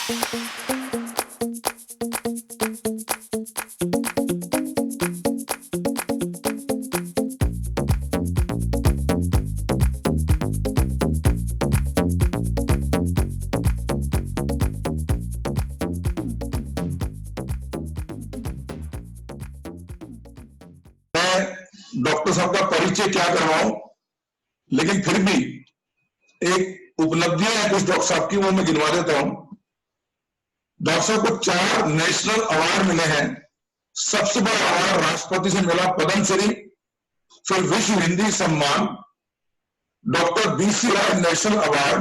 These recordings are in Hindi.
डॉक्टर साहब का परिचय क्या करवाऊं, लेकिन फिर भी एक उपलब्धियां हैं कुछ डॉक्टर साहब की, वो मैं गिनवा देता हूं। डॉक्टर साहब को 4 नेशनल अवार्ड मिले हैं। सबसे बड़ा अवार्ड राष्ट्रपति से मिला, पद्मश्री, फिर Vishwa Hindi Samman, doctor BC Roy national award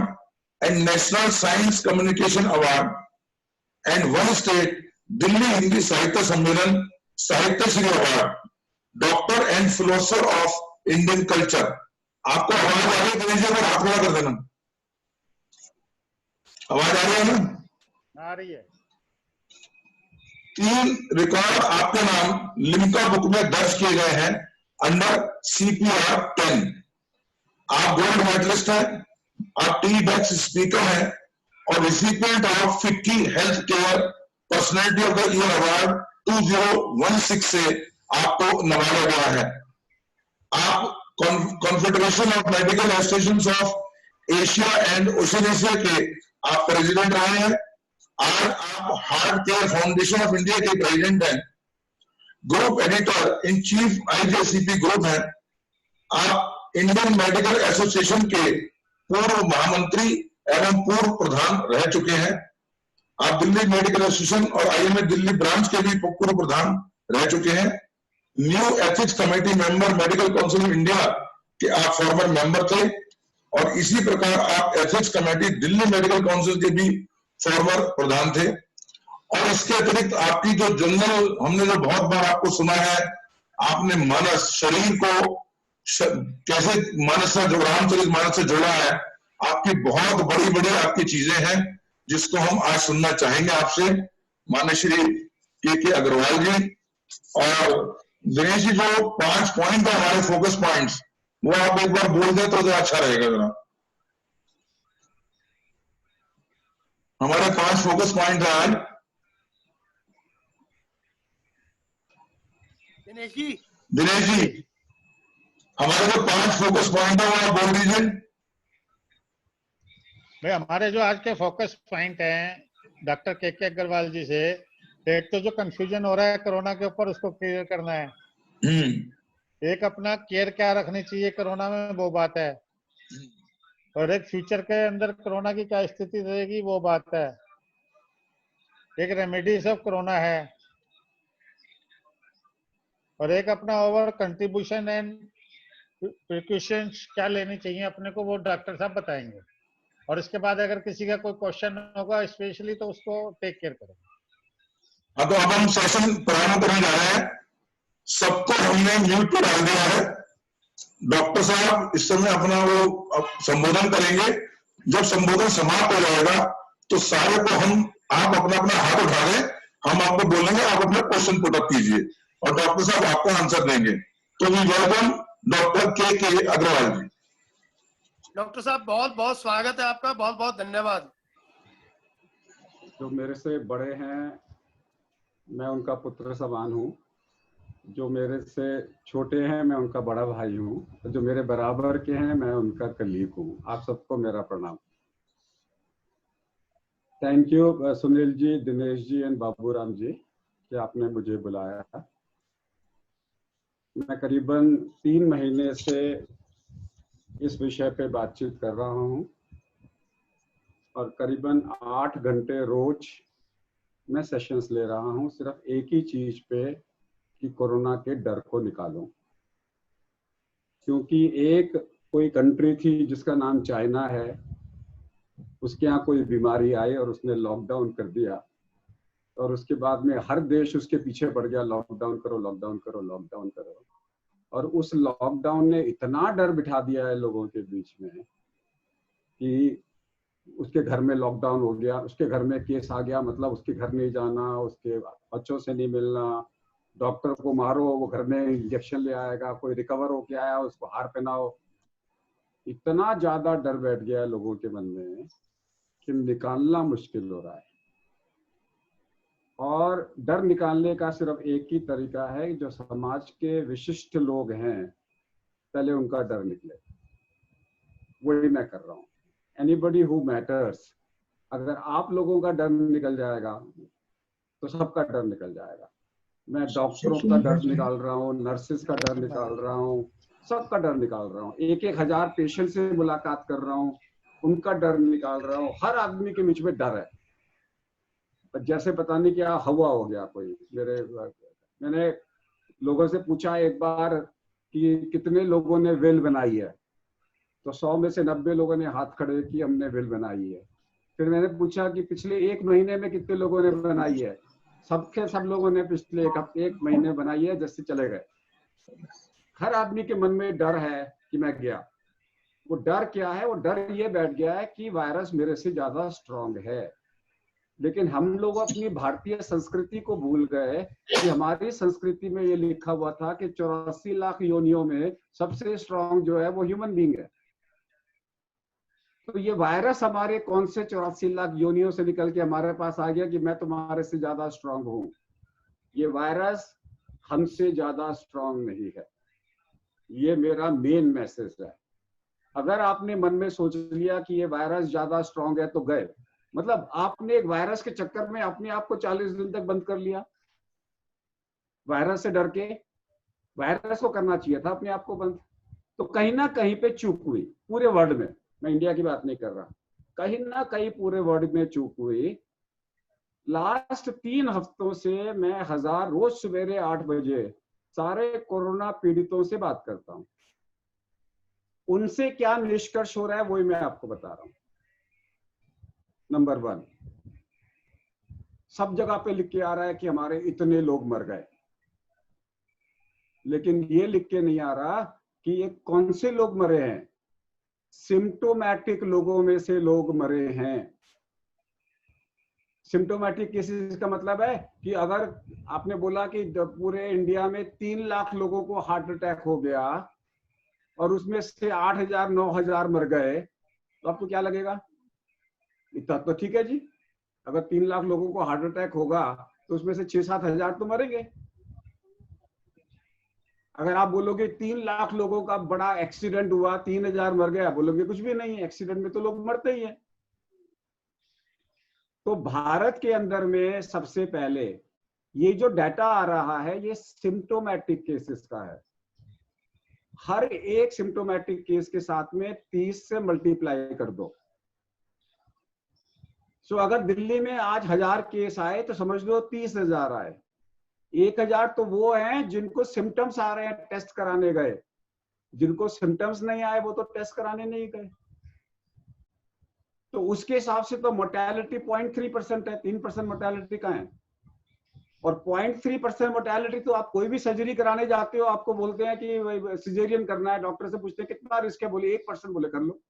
and national science communication award, and one state Delhi Hindi Sahitya Sammelan Sahitya Shri award, doctor and philosopher of Indian culture. आपको आवाज आ रही है दिनेश जी? हाथ खड़ा कर देना। आवाज आ रही है ना? आ रही है। 3 रिकॉर्ड आपके नाम लिम्का बुक में दर्ज किए गए हैं अंडर CPR 10। आप गोल्ड मेडलिस्ट हैं, आप TEDx स्पीकर हैं और recipient of FICCI health care personality of the year award 2016 से आपको नवाजा गया है। आप confederation of medical association of Asia and Oceania के आप प्रेसिडेंट रहे हैं। आज आप heart care foundation of India के प्रेसिडेंट हैं। Group editor in chief IJCP group हैं। आप इंडियन मेडिकल एसोसिएशन के पूर्व महामंत्री एवं पूर्व प्रधान रह चुके हैं। आप दिल्ली मेडिकल एसोसिएशन और IMA दिल्ली ब्रांच के भी पूर्व प्रधान रह चुके हैं। New ethics committee member medical council of India के आप फॉर्मर मेंबर थे और इसी प्रकार आप ethics committee Delhi medical council के भी फॉर्मर प्रधान थे। और इसके अतिरिक्त आपकी जो जनरल, हमने जो बहुत बार आपको सुना है, आपने मानस शरीर को कैसे मानस से रामचरित मानस से जोड़ा है। आपकी बहुत बड़ी बड़ी आपकी चीजें हैं जिसको हम आज सुनना चाहेंगे आपसे, माननीय श्री के अग्रवाल जी। और दिनेश जी, जो 5 पॉइंट है हमारे फोकस पॉइंट्स, वो आप एक बार बोल दें तो अच्छा रहेगा। जरा हमारे 5 फोकस पॉइंट है आज। दिनेश जी हमारे जो 5 फोकस पॉइंट है वो आप बोल दीजिए। भाई, हमारे जो आज के फोकस पॉइंट हैं डॉक्टर के अग्रवाल जी से, एक तो जो कंफ्यूजन हो रहा है कोरोना के ऊपर, उसको क्लियर करना है। एक अपना केयर क्या रखनी चाहिए कोरोना में, वो बात है। और एक फ्यूचर के अंदर कोरोना की क्या स्थिति रहेगी, वो बात है। एक रेमेडीज ऑफ कोरोना है और एक अपना ओवर कंट्रीब्यूशन एंड प्रिकॉशंस क्या लेनी चाहिए अपने को, वो डॉक्टर साहब बताएंगे। और इसके बाद अगर किसी का कोई क्वेश्चन होगा स्पेशली तो उसको टेक केयर करेंगे। हाँ, तो अब हम सेशन प्रारंभ करने जा रहे हैं। सबको हमने म्यूट पर डाल दिया है। डॉक्टर साहब इस समय अपना वो संबोधन करेंगे। जब संबोधन समाप्त हो जाएगा तो सारे को आप अपना अपना हाथ उठा दें, हम आपको बोलेंगे, आप अपना क्वेश्चन पुट अप कीजिए और डॉक्टर साहब आपको आंसर देंगे। तो वी वेलकम डॉक्टर के अग्रवाल जी। डॉक्टर साहब, बहुत बहुत स्वागत है आपका, बहुत बहुत धन्यवाद। जो मेरे से बड़े हैं मैं उनका पुत्र समान हूँ, जो मेरे से छोटे हैं मैं उनका बड़ा भाई हूँ, जो मेरे बराबर के हैं मैं उनका कलीग हूँ। आप सबको मेरा प्रणाम। Thank you Sunil ji, Dinesh ji and Baburam ji कि आपने मुझे बुलाया। मैं करीबन 3 महीने से इस विषय पे बातचीत कर रहा हूँ और करीबन 8 घंटे रोज मैं सेशंस ले रहा हूँ, सिर्फ एक ही चीज पे कि कोरोना के डर को निकालो। क्योंकि एक कोई कंट्री थी जिसका नाम चाइना है, उसके यहाँ कोई बीमारी आई और उसने लॉकडाउन कर दिया और उसके बाद में हर देश उसके पीछे पड़ गया, लॉकडाउन करो लॉकडाउन करो लॉकडाउन करो। और उस लॉकडाउन ने इतना डर बिठा दिया है लोगों के बीच में कि उसके घर में लॉकडाउन हो गया, उसके घर में केस आ गया, मतलब उसके घर नहीं जाना, उसके बच्चों से नहीं मिलना, डॉक्टर को मारो वो घर में इंजेक्शन ले आएगा, कोई रिकवर होके आया उसको हार पहनाओ। इतना ज्यादा डर बैठ गया है लोगों के मन में कि निकालना मुश्किल हो रहा है। और डर निकालने का सिर्फ एक ही तरीका है, जो समाज के विशिष्ट लोग हैं पहले उनका डर निकले। वही मैं कर रहा हूँ। एनीबडी हु मैटर्स, अगर आप लोगों का डर निकल जाएगा तो सबका डर निकल जाएगा। मैं डॉक्टरों का डर निकाल रहा हूँ, नर्सेस का डर निकाल रहा हूँ, सबका डर निकाल रहा हूँ। 1,000 पेशेंट से मुलाकात कर रहा हूँ, उनका डर निकाल रहा हूँ। हर आदमी के बीच में डर है। जैसे पता नहीं क्या हवा हो गया कोई। मैंने लोगों से पूछा एक बार कि कितने लोगों ने वेल बनाई है, तो 100 में से 90 लोगों ने हाथ खड़े कि हमने वेल बनाई है। फिर मैंने पूछा कि पिछले 1 महीने में कितने लोगों ने बनाई है, सब लोगों ने पिछले 1 महीने बनाई है, जैसे चले गए। हर आदमी के मन में डर है कि मैं गया। वो डर क्या है? वो डर ये बैठ गया है कि वायरस मेरे से ज्यादा स्ट्रांग है। लेकिन हम लोग अपनी भारतीय संस्कृति को भूल गए कि हमारी संस्कृति में ये लिखा हुआ था कि 84 लाख योनियों में सबसे स्ट्रांग जो है वो ह्यूमन बीइंग है। तो ये वायरस हमारे कौन से 84 लाख योनियों से निकल के हमारे पास आ गया कि मैं तुम्हारे से ज्यादा स्ट्रांग हूं? ये वायरस हमसे ज्यादा स्ट्रांग नहीं है। ये मेरा मेन मैसेज है। अगर आपने मन में सोच लिया कि ये वायरस ज्यादा स्ट्रांग है तो गए, मतलब आपने एक वायरस के चक्कर में अपने आप को 40 दिन तक बंद कर लिया। वायरस से डर के वायरस को करना चाहिए था अपने आप को बंद। तो कहीं ना कहीं पे चूक हुई पूरे वर्ल्ड में। मैं इंडिया की बात नहीं कर रहा, कहीं ना कहीं पूरे वर्ल्ड में चूक हुई। लास्ट 3 हफ्तों से मैं रोज सवेरे 8 बजे सारे कोरोना पीड़ितों से बात करता हूं। उनसे क्या निष्कर्ष हो रहा है वही मैं आपको बता रहा हूं। नंबर 1, सब जगह पे लिख के आ रहा है कि हमारे इतने लोग मर गए, लेकिन ये लिख के नहीं आ रहा कि ये कौन से लोग मरे हैं। सिम्टोमैटिक लोगों में से लोग मरे हैं। सिम्टोमैटिक केसेस का मतलब है कि अगर आपने बोला कि पूरे इंडिया में 3 लाख लोगों को हार्ट अटैक हो गया और उसमें से 8,000 9,000 मर गए, तो आपको क्या लगेगा? इतना तो ठीक है जी। अगर 3 लाख लोगों को हार्ट अटैक होगा तो उसमें से 6-7 हजार तो मरेंगे। अगर आप बोलोगे 3 लाख लोगों का बड़ा एक्सीडेंट हुआ, 3,000 मर गया, बोलोगे कुछ भी नहीं है, एक्सीडेंट में तो लोग मरते ही हैं। तो भारत के अंदर में सबसे पहले ये जो डाटा आ रहा है ये सिम्टोमैटिक केसेस का है। हर एक सिम्टोमैटिक केस के साथ में 30 से मल्टीप्लाई कर दो। सो अगर दिल्ली में आज 1000 केस आए तो समझ लो 30,000 आए। 1,000 तो वो हैं जिनको सिम्टम्स आ रहे हैं, टेस्ट कराने गए। जिनको सिम्टम्स नहीं आए वो तो टेस्ट कराने नहीं गए। तो उसके हिसाब से तो मोर्टेलिटी 0.3% है। 3% मोर्टेलिटी का है। और 0.3% मोर्टेलिटी तो आप कोई भी सर्जरी कराने जाते हो, आपको बोलते हैं कि सिजेरियन करना है, डॉक्टर से पूछते हैं कितना रिस्क है, बोले 1%, बोले कर लो।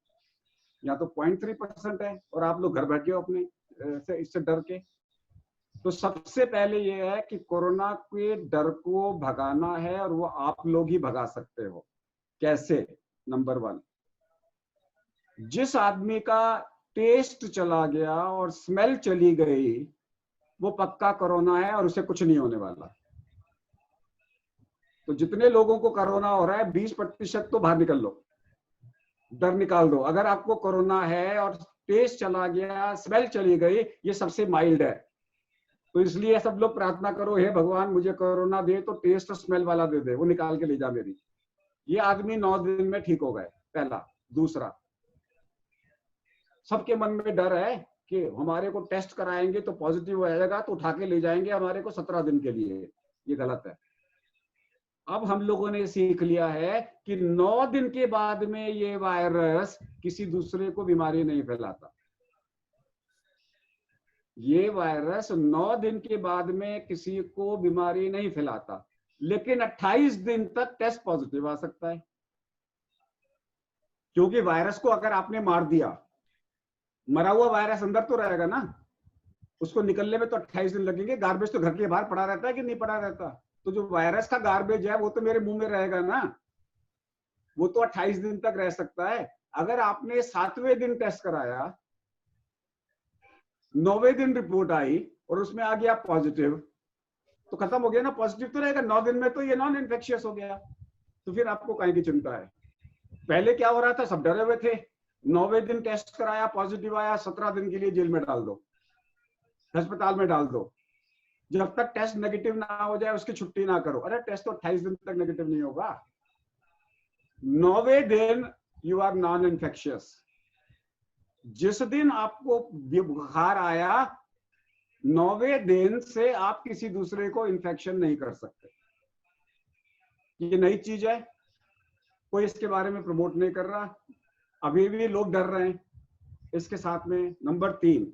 या तो 0.3% है और आप लोग घर बैठे हो अपने इससे डर के। तो सबसे पहले ये है कि कोरोना के डर को भगाना है और वो आप लोग ही भगा सकते हो। कैसे? नंबर 1, जिस आदमी का टेस्ट चला गया और स्मेल चली गई वो पक्का कोरोना है और उसे कुछ नहीं होने वाला। तो जितने लोगों को कोरोना हो रहा है 20% तो बाहर निकल लो, डर निकाल दो। अगर आपको कोरोना है और टेस्ट चला गया, स्मेल चली गई, ये सबसे माइल्ड है। तो इसलिए सब लोग प्रार्थना करो, हे भगवान मुझे कोरोना दे तो टेस्ट और स्मेल वाला दे दे, वो निकाल के ले जा मेरी। ये आदमी 9 दिन में ठीक हो गए, पहला। दूसरा, सबके मन में डर है कि हमारे को टेस्ट कराएंगे तो पॉजिटिव हो जाएगा तो उठा के ले जाएंगे हमारे को 17 दिन के लिए। ये गलत है। अब हम लोगों ने सीख लिया है कि 9 दिन के बाद में ये वायरस किसी दूसरे को बीमारी नहीं फैलाता। ये वायरस 9 दिन के बाद में किसी को बीमारी नहीं फैलाता, लेकिन 28 दिन तक टेस्ट पॉजिटिव आ सकता है। क्योंकि वायरस को अगर आपने मार दिया, मरा हुआ वायरस अंदर तो रहेगा ना, उसको निकलने में तो 28 दिन लगेंगे। गार्बेज तो घर के बाहर पड़ा रहता है कि नहीं पड़ा रहता? तो जो वायरस का गार्बेज है वो तो मेरे मुंह में रहेगा ना, वो तो 28 दिन तक रह सकता है। अगर आपने 7वें दिन टेस्ट कराया, 9वें दिन रिपोर्ट आई, और उसमें आ गया पॉजिटिव, तो खत्म हो गया ना, पॉजिटिव तो रहेगा 9 दिन में, तो ये नॉन इन्फेक्शियस हो गया। तो फिर आपको काहे की चिंता है? पहले क्या हो रहा था, सब डरे हुए थे, 9वें दिन टेस्ट कराया, पॉजिटिव आया, 17 दिन के लिए जेल में डाल दो, अस्पताल में डाल दो, जब तक टेस्ट नेगेटिव ना हो जाए उसकी छुट्टी ना करो। अरे टेस्ट तो 28 दिन तक नेगेटिव नहीं होगा, 9वें दिन यू आर नॉन इन्फेक्शियस। जिस दिन आपको बुखार आया 9वें दिन से आप किसी दूसरे को इन्फेक्शन नहीं कर सकते। ये नई चीज है, कोई इसके बारे में प्रमोट नहीं कर रहा, अभी भी लोग डर रहे हैं इसके साथ में। नंबर 3,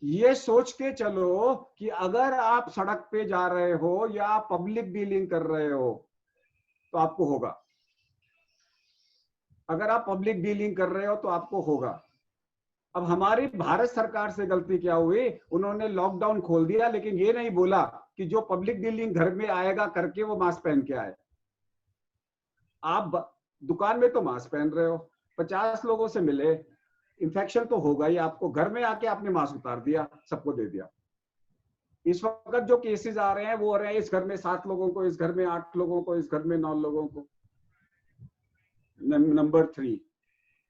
ये सोच के चलो कि अगर आप सड़क पे जा रहे हो या आप पब्लिक डीलिंग कर रहे हो तो आपको होगा। अगर आप पब्लिक डीलिंग कर रहे हो तो आपको होगा। अब हमारी भारत सरकार से गलती क्या हुई, उन्होंने लॉकडाउन खोल दिया, लेकिन ये नहीं बोला कि जो पब्लिक डीलिंग घर में आएगा करके वो मास्क पहन के आए। आप दुकान में तो मास्क पहन रहे हो, 50 लोगों से मिले, इन्फेक्शन तो होगा ही आपको। घर में आके आपने मास्क उतार दिया, सबको दे दिया। इस वक्त जो केसेस आ रहे हैं वो हो रहे हैं इस घर में 7 लोगों को, इस घर में 8 लोगों को, इस घर में 9 लोगों को। नंबर 3,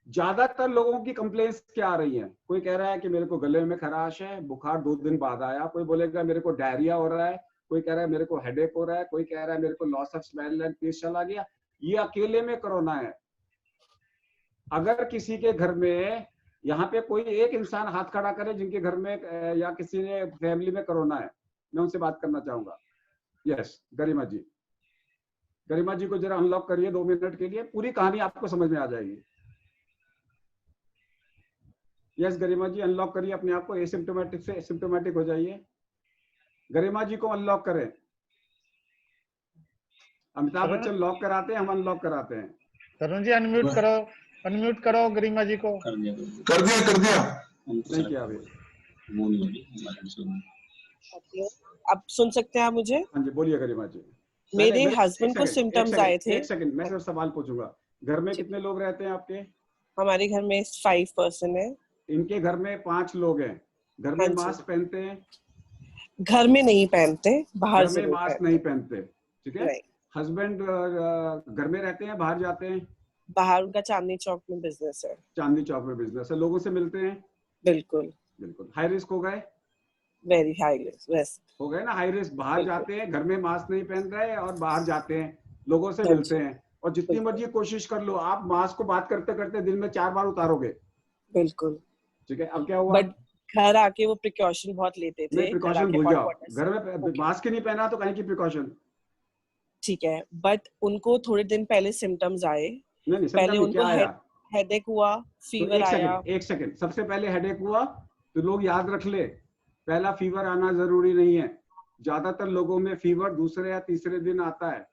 ज्यादातर लोगों की कंप्लेंट्स क्या आ रही हैं? कोई कह रहा है कि मेरे को गले में खराश है, बुखार 2 दिन बाद आया, कोई बोलेगा मेरे को डायरिया हो रहा है, कोई कह रहा है मेरे को हेडेक हो रहा है, कोई कह रहा है मेरे को loss of smell and taste चला गया। ये अकेले में कोरोना है। अगर किसी के घर में, यहाँ पे कोई एक इंसान हाथ खड़ा करे जिनके घर में या किसी ने फैमिली में कोरोना है, मैं उनसे बात करना चाहूंगा। यस, गरिमा जी, गरिमा जी को जरा अनलॉक करिए 2 मिनट के लिए, पूरी कहानी आपको समझ में आ जाएगी। यस गरिमा जी, अनलॉक करिए अपने आप को, एसिम्प्टोमेटिक से सिम्प्टोमेटिक हो जाइए। गरिमा जी को अनलॉक करें। अमिताभ बच्चन लॉक कराते हैं, हम अनलॉक कराते हैं। तरुण जी अनम्यूट करो गरिमा जी को। कर दिया नहीं किया अभी। अब सुन सकते हैं आप मुझे? हाँ जी, बोलिए गरिमा जी। मेरे हस्बैंड को सिम्टम्स आए थे। एक सेकंड, मैं सिर्फ सवाल पूछूंगा। घर में कितने लोग रहते हैं आपके? हमारे घर में 5 पर्सन है। इनके घर में 5 लोग हैं। घर में मास्क पहनते हैं? घर में नहीं पहनते, बाहर घर में मास्क नहीं पहनते, ठीक है। हस्बैंड घर में रहते हैं, बाहर जाते हैं? बाहर, उनका चांदनी चौक में बिजनेस है। चांदनी चौक में बिजनेस है। लोगों से मिलते हैं? बिल्कुल बिल्कुल। हाई रिस्क हो गए? वेरी हाई रिस्क हो गए ना, हाई रिस्क। बाहर जाते हैं, घर में मास्क नहीं पहन रहे और बाहर जाते हैं, लोगों से मिलते हैं, और जितनी मर्जी कोशिश कर लो, आप मास्क को बात करते करते दिन में 4 बार उतारोगे। बिल्कुल, ठीक है। अब क्या हुआ? बट घर आके वो प्रिकॉशन बहुत लेते थे। नहीं, प्रिकॉशन भूल जाओ। घर में मास्क ही नहीं पहना तो कहीं की प्रिकॉशन? ठीक है, बट उनको थोड़े दिन पहले सिम्टम्स आए। नहीं, पहले उनको हेडेक हुआ, फीवर आया। एक सेकंड, सबसे पहले हेडेक हुआ तो लोग याद रख ले, पहला फीवर आना जरूरी नहीं है। ज्यादातर लोगों में फीवर दूसरे या तीसरे दिन आता है,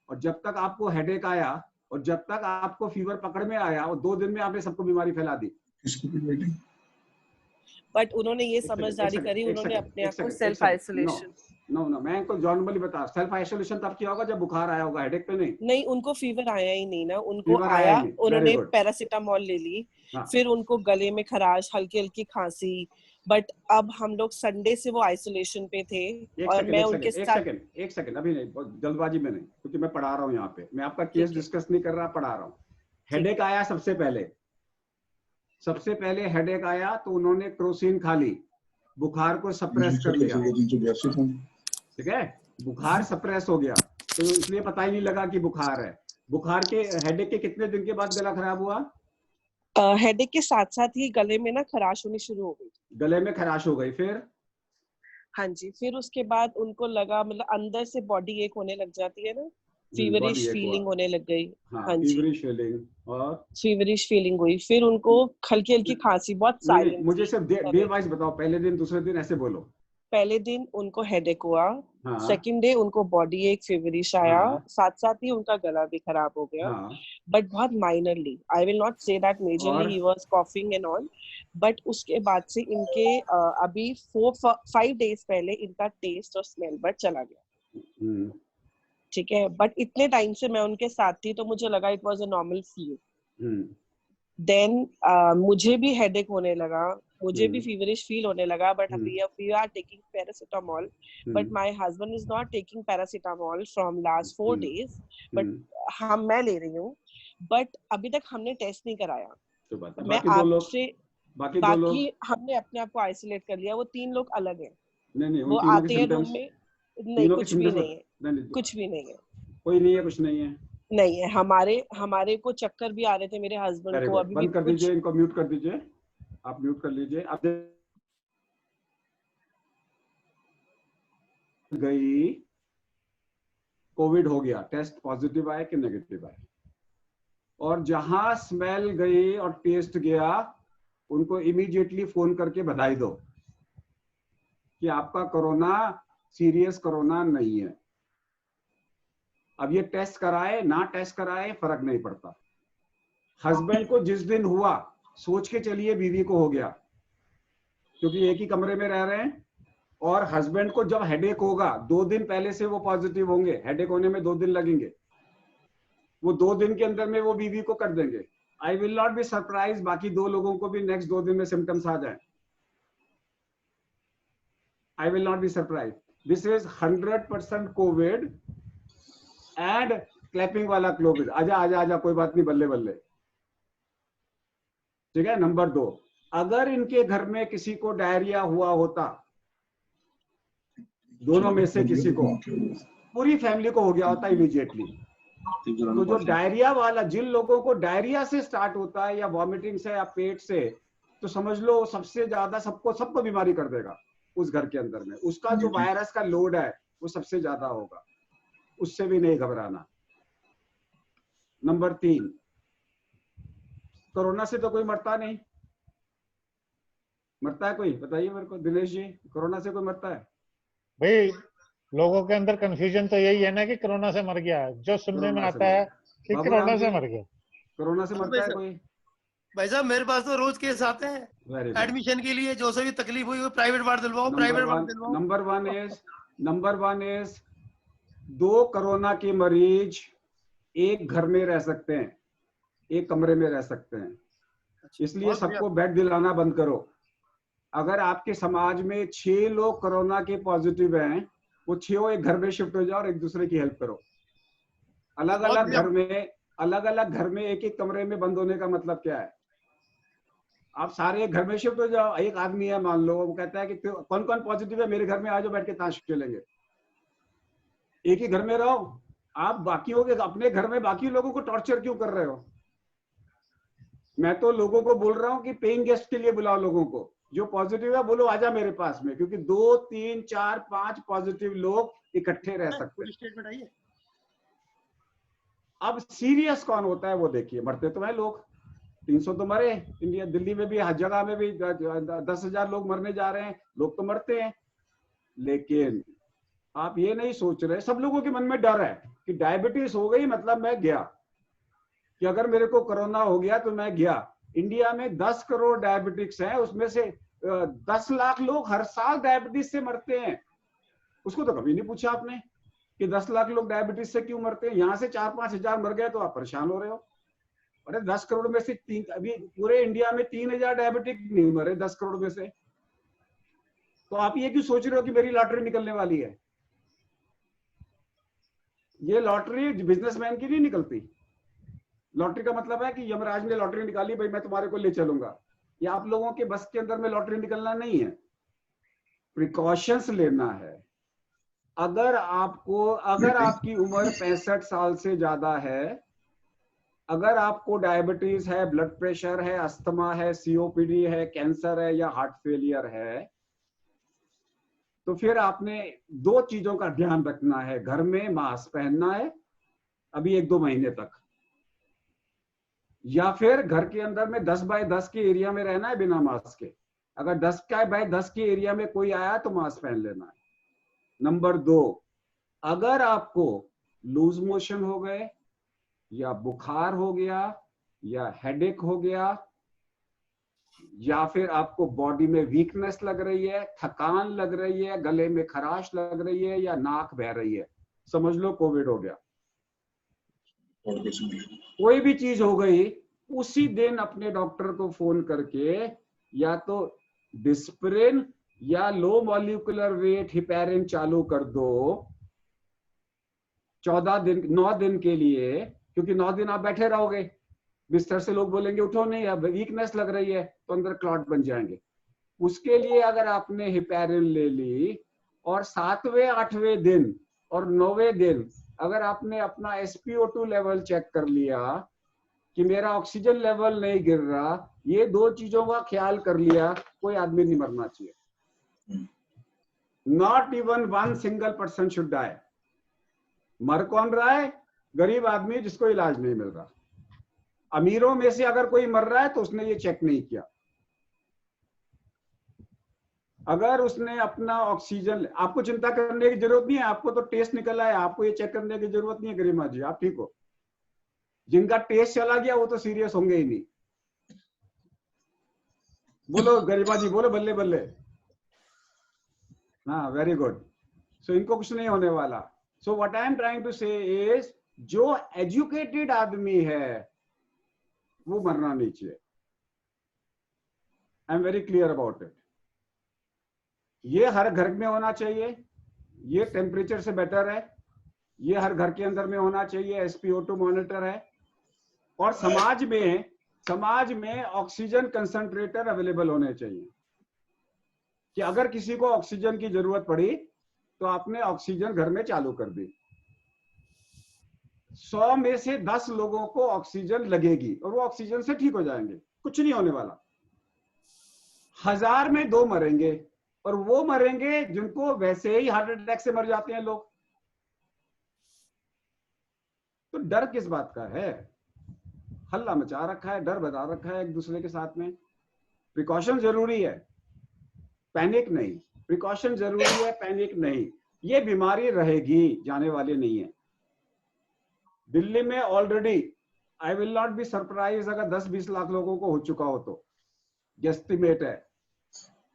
और जब तक आपको हेडेक आया और जब तक आपको फीवर पकड़ में आया, और 2 दिन में आपने सबको बीमारी फैला दी। बट उन्होंने ये समझदारी करी, उन्होंने अपने आप को सेल्फ आइसोलेशन। नो, मैं इनको नॉर्मली बता, सेल्फ आइसोलेशन तब किया होगा जब बुखार आया होगा, हेडेक पे नहीं। नहीं, उनको फीवर आया ही नहीं ना, उनको आया, उन्होंने पैरासीटामोल ले ली, फिर उनको गले में खराश, हल्की हल्की खांसी। बट अब हम लोग संडे से वो आइसोलेशन पे थे, और मैं उनके साथ। एक सेकंड, अभी नहीं, जल्दबाजी में नहीं, क्योंकि मैं पढ़ा रहा हूँ यहाँ पे, मैं आपका केस डिस्कस नहीं कर रहा, पढ़ा रहा हूँ। हेडेक आया सबसे पहले हेडेक आया तो उन्होंने क्रोसिन खा ली, बुखार को सप्रेस कर दिया, ठीक है। बुखार सप्रेस हो गया तो इसलिए पता ही नहीं लगा कि बुखार है। बुखार के हेडेक के कितने दिन के बाद गला खराब हुआ? हेडेक के साथ साथ ही गले में ना खराश होनी शुरू हो गई। गले में खराश हो गई, फिर? हाँ जी, फिर उसके बाद उनको लगा, मतलब अंदर से बॉडी एक होने लग जाती है ना, फीवरिश फीलिंग होने लग गई। हाँ जी, फीवरिश फीलिंग हुई। फिर उनको हल्की हल्की खांसी, बहुत साइलेंट। मुझे सिर्फ डे वाइज बताओ, पहले दिन दूसरे दिन ऐसे बोलो। पहले दिन उनको हेडेक हुआ, सेकंड डे उनको बॉडी एक फीवरिश आया, साथ साथ ही उनका गला भी खराब हो गया, बट बहुत minorly. I will not say that majorly he was coughing and all, but उसके बाद से इनके अभी 4-5 डेज पहले इनका टेस्ट और स्मेल बट चला गया। ठीक है, बट इतने टाइम से मैं उनके साथ थी तो मुझे लगा it was a normal feel. Then मुझे भी हेडेक होने लगा, मुझे भी फीवरिश फील होने लगा, but we are taking paracetamol, but my husband is not taking paracetamol from last 4 days, but मैं ले रही हूँ, बट अभी तक हमने टेस्ट नहीं कराया। तो मैं आपसे बाकी हमने अपने आप को आइसोलेट कर लिया, वो 3 लोग अलग हैं। नहीं, वो आते हैं रूम में, नहीं कुछ भी नहीं है, कुछ भी नहीं है, कोई नहीं है, कुछ नहीं है, नहीं है। हमारे को चक्कर भी आ रहे थे मेरे हस्बैंड को। अभी बंद कर दीजिए, इनको म्यूट कर दीजिए, आप म्यूट कर लीजिए। अब गई, कोविड हो गया, टेस्ट पॉजिटिव आए कि नेगेटिव आए, और जहां स्मेल गई और टेस्ट गया, उनको इमीडिएटली फोन करके बधाई दो कि आपका कोरोना सीरियस कोरोना नहीं है। अब ये टेस्ट कराए ना टेस्ट कराए फर्क नहीं पड़ता। हस्बैंड को जिस दिन हुआ, सोच के चलिए बीवी को हो गया, क्योंकि एक ही कमरे में रह रहे हैं, और हस्बैंड को जब हेडेक होगा 2 दिन पहले से वो पॉजिटिव होंगे, हेडेक होने में 2 दिन लगेंगे, वो 2 दिन के अंदर में वो बीवी को कर देंगे। I will not be surprise बाकी 2 लोगों को भी नेक्स्ट 2 दिन में सिम्टम्स आ जाए। I will not be surprise. This is 100% Covid and clapping वाला कोविड। आजा आजा आजा, कोई बात नहीं, बल्ले बल्ले, ठीक है। नंबर 2, अगर इनके घर में किसी को डायरिया हुआ होता, दोनों में से किसी को, पूरी फैमिली को हो गया होता इमीडिएटली, तो जो डायरिया वाला, जिन लोगों को डायरिया से स्टार्ट होता है या वॉमिटिंग से या पेट से, तो समझ लो सबसे ज्यादा सबको बीमारी कर देगा उस घर के अंदर में। उसका जो वायरस का लोड है वो सबसे ज्यादा होगा, उससे भी नहीं घबराना। नंबर 3, कोरोना से तो कोई मरता नहीं। मरता है कोई? बताइए मेरे को दिनेश जी, कोरोना से कोई मरता है? भाई लोगों के अंदर कंफ्यूजन तो यही है ना कि कोरोना से मर गया, जो सुनने में आता है कि कोरोना से मर गया। कोरोना से मरता है कोई? भाई साहब मेरे पास तो रोज केस आते हैं एडमिशन के लिए, जो से भी तकलीफ हुई वो प्राइवेट वार्ड दिलवाओ, प्राइवेट वार्ड दिलवाओ। नंबर वन इज 2 कोरोना के मरीज एक घर में रह सकते हैं, एक कमरे में रह सकते हैं, इसलिए सबको बेड दिलाना बंद करो। अगर आपके समाज में 6 लोग कोरोना के पॉजिटिव हैं, वो 6 एक घर में शिफ्ट हो जाओ और एक दूसरे की हेल्प करो। अलग अलग घर में एक एक कमरे में बंद होने का मतलब क्या है? आप सारे एक घर में शिफ्ट हो जाओ। एक आदमी है मान लो, वो कहता है कि कौन कौन पॉजिटिव है, मेरे घर में आ जाओ, बैठ के ताश खेलेंगे। एक ही घर में रहो। आप बाकियों के अपने घर में बाकी लोगों को टॉर्चर क्यों कर रहे हो? मैं तो लोगों को बोल रहा हूँ कि पेइंग गेस्ट के लिए बुलाओ लोगों को, जो पॉजिटिव है बोलो आजा मेरे पास में, क्योंकि 2, 3, 4, 5 पॉजिटिव लोग इकट्ठे रह सकते हैं। अब सीरियस कौन होता है वो देखिए। मरते तो है लोग, 300 तो मरे इंडिया, दिल्ली में भी हर जगह में भी 10,000 लोग मरने जा रहे हैं, लोग तो मरते हैं। लेकिन आप ये नहीं सोच रहे, सब लोगों के मन में डर है कि डायबिटीज हो गई मतलब मैं गया, कि अगर मेरे को कोरोना हो गया तो मैं गया। इंडिया में 10 करोड़ डायबिटिक्स हैं, उसमें से 10 लाख लोग हर साल डायबिटीज से मरते हैं। उसको तो कभी नहीं पूछा आपने कि 10 लाख लोग डायबिटीज से क्यों मरते हैं। यहाँ से 4-5 हजार मर गए तो आप परेशान हो रहे हो। अरे 10 करोड़ में से अभी पूरे इंडिया में 3,000 डायबिटिक नहीं मरे 10 करोड़ में से। तो आप ये क्यों सोच रहे हो कि मेरी लॉटरी निकलने वाली है? ये लॉटरी बिजनेसमैन की नहीं निकलती। लॉटरी का मतलब है कि यमराज ने लॉटरी निकाली, भाई मैं तुम्हारे को ले चलूंगा। ये आप लोगों के बस के अंदर में लॉटरी निकलना नहीं है, प्रिकॉशंस लेना है। अगर आपकी उम्र 65 साल से ज्यादा है, अगर आपको डायबिटीज है, ब्लड प्रेशर है, अस्थमा है, सीओपीडी है, कैंसर है या हार्ट फेलियर है, तो फिर आपने 2 चीजों का ध्यान रखना है। घर में मास्क पहनना है अभी 1-2 महीने तक, या फिर घर के अंदर में 10 बाय 10 के एरिया में रहना है बिना मास्क के। अगर 10 बाय 10 के एरिया में कोई आया तो मास्क पहन लेना है। नंबर 2, अगर आपको लूज मोशन हो गए या बुखार हो गया या हेडेक हो गया, या फिर आपको बॉडी में वीकनेस लग रही है, थकान लग रही है, गले में खराश लग रही है या नाक बह रही है, समझ लो कोविड हो गया। कोई भी चीज हो गई, उसी दिन अपने डॉक्टर को फोन करके या तो डिस्प्रिन या लो मॉलिक्यूलर वेट हिपैरिन चालू कर दो 9 दिन के लिए, क्योंकि 9 दिन आप बैठे रहोगे, बिस्तर से लोग बोलेंगे उठो नहीं, अब वीकनेस लग रही है, तो अंदर क्लॉट बन जाएंगे। उसके लिए अगर आपने हिपैरिन ले ली और 7वें 8वें दिन और 9वें दिन अगर आपने अपना SpO2 लेवल चेक कर लिया कि मेरा ऑक्सीजन लेवल नहीं गिर रहा, ये 2 चीजों का ख्याल कर लिया, कोई आदमी नहीं मरना चाहिए। Not even 1 single person should die. मर कौन रहा है? गरीब आदमी जिसको इलाज नहीं मिल रहा। अमीरों में से अगर कोई मर रहा है तो उसने ये चेक नहीं किया। अगर उसने अपना ऑक्सीजन, आपको चिंता करने की जरूरत नहीं है, आपको तो टेस्ट निकला है, आपको ये चेक करने की जरूरत नहीं है गरिमा जी, आप ठीक हो। जिनका टेस्ट चला गया वो तो सीरियस होंगे ही नहीं। बोलो गरिमा जी, बोलो बल्ले बल्ले। हाँ, वेरी गुड। सो इनको कुछ नहीं होने वाला। So what I am trying to say is, जो एजुकेटेड आदमी है वो मरना नहीं चाहिए। I am very clear about it. ये हर घर में होना चाहिए, ये टेम्परेचर से बेटर है, ये हर घर के अंदर में होना चाहिए, SpO2 मॉनिटर है। और समाज में ऑक्सीजन कंसंट्रेटर अवेलेबल होने चाहिए कि अगर किसी को ऑक्सीजन की जरूरत पड़ी तो आपने ऑक्सीजन घर में चालू कर दी। 100 में से 10 लोगों को ऑक्सीजन लगेगी और वो ऑक्सीजन से ठीक हो जाएंगे, कुछ नहीं होने वाला। 1000 में 2 मरेंगे, और वो मरेंगे जिनको वैसे ही हार्ट अटैक से मर जाते हैं लोग। तो डर किस बात का है? हल्ला मचा रखा है, डर बता रखा है एक दूसरे के साथ में। प्रिकॉशन जरूरी है, पैनिक नहीं। प्रिकॉशन जरूरी है, पैनिक नहीं। ये बीमारी रहेगी, जाने वाली नहीं है। दिल्ली में already, I will not be surprise अगर 10-20 लाख लोगों को हो चुका हो तो, एस्टिमेट है।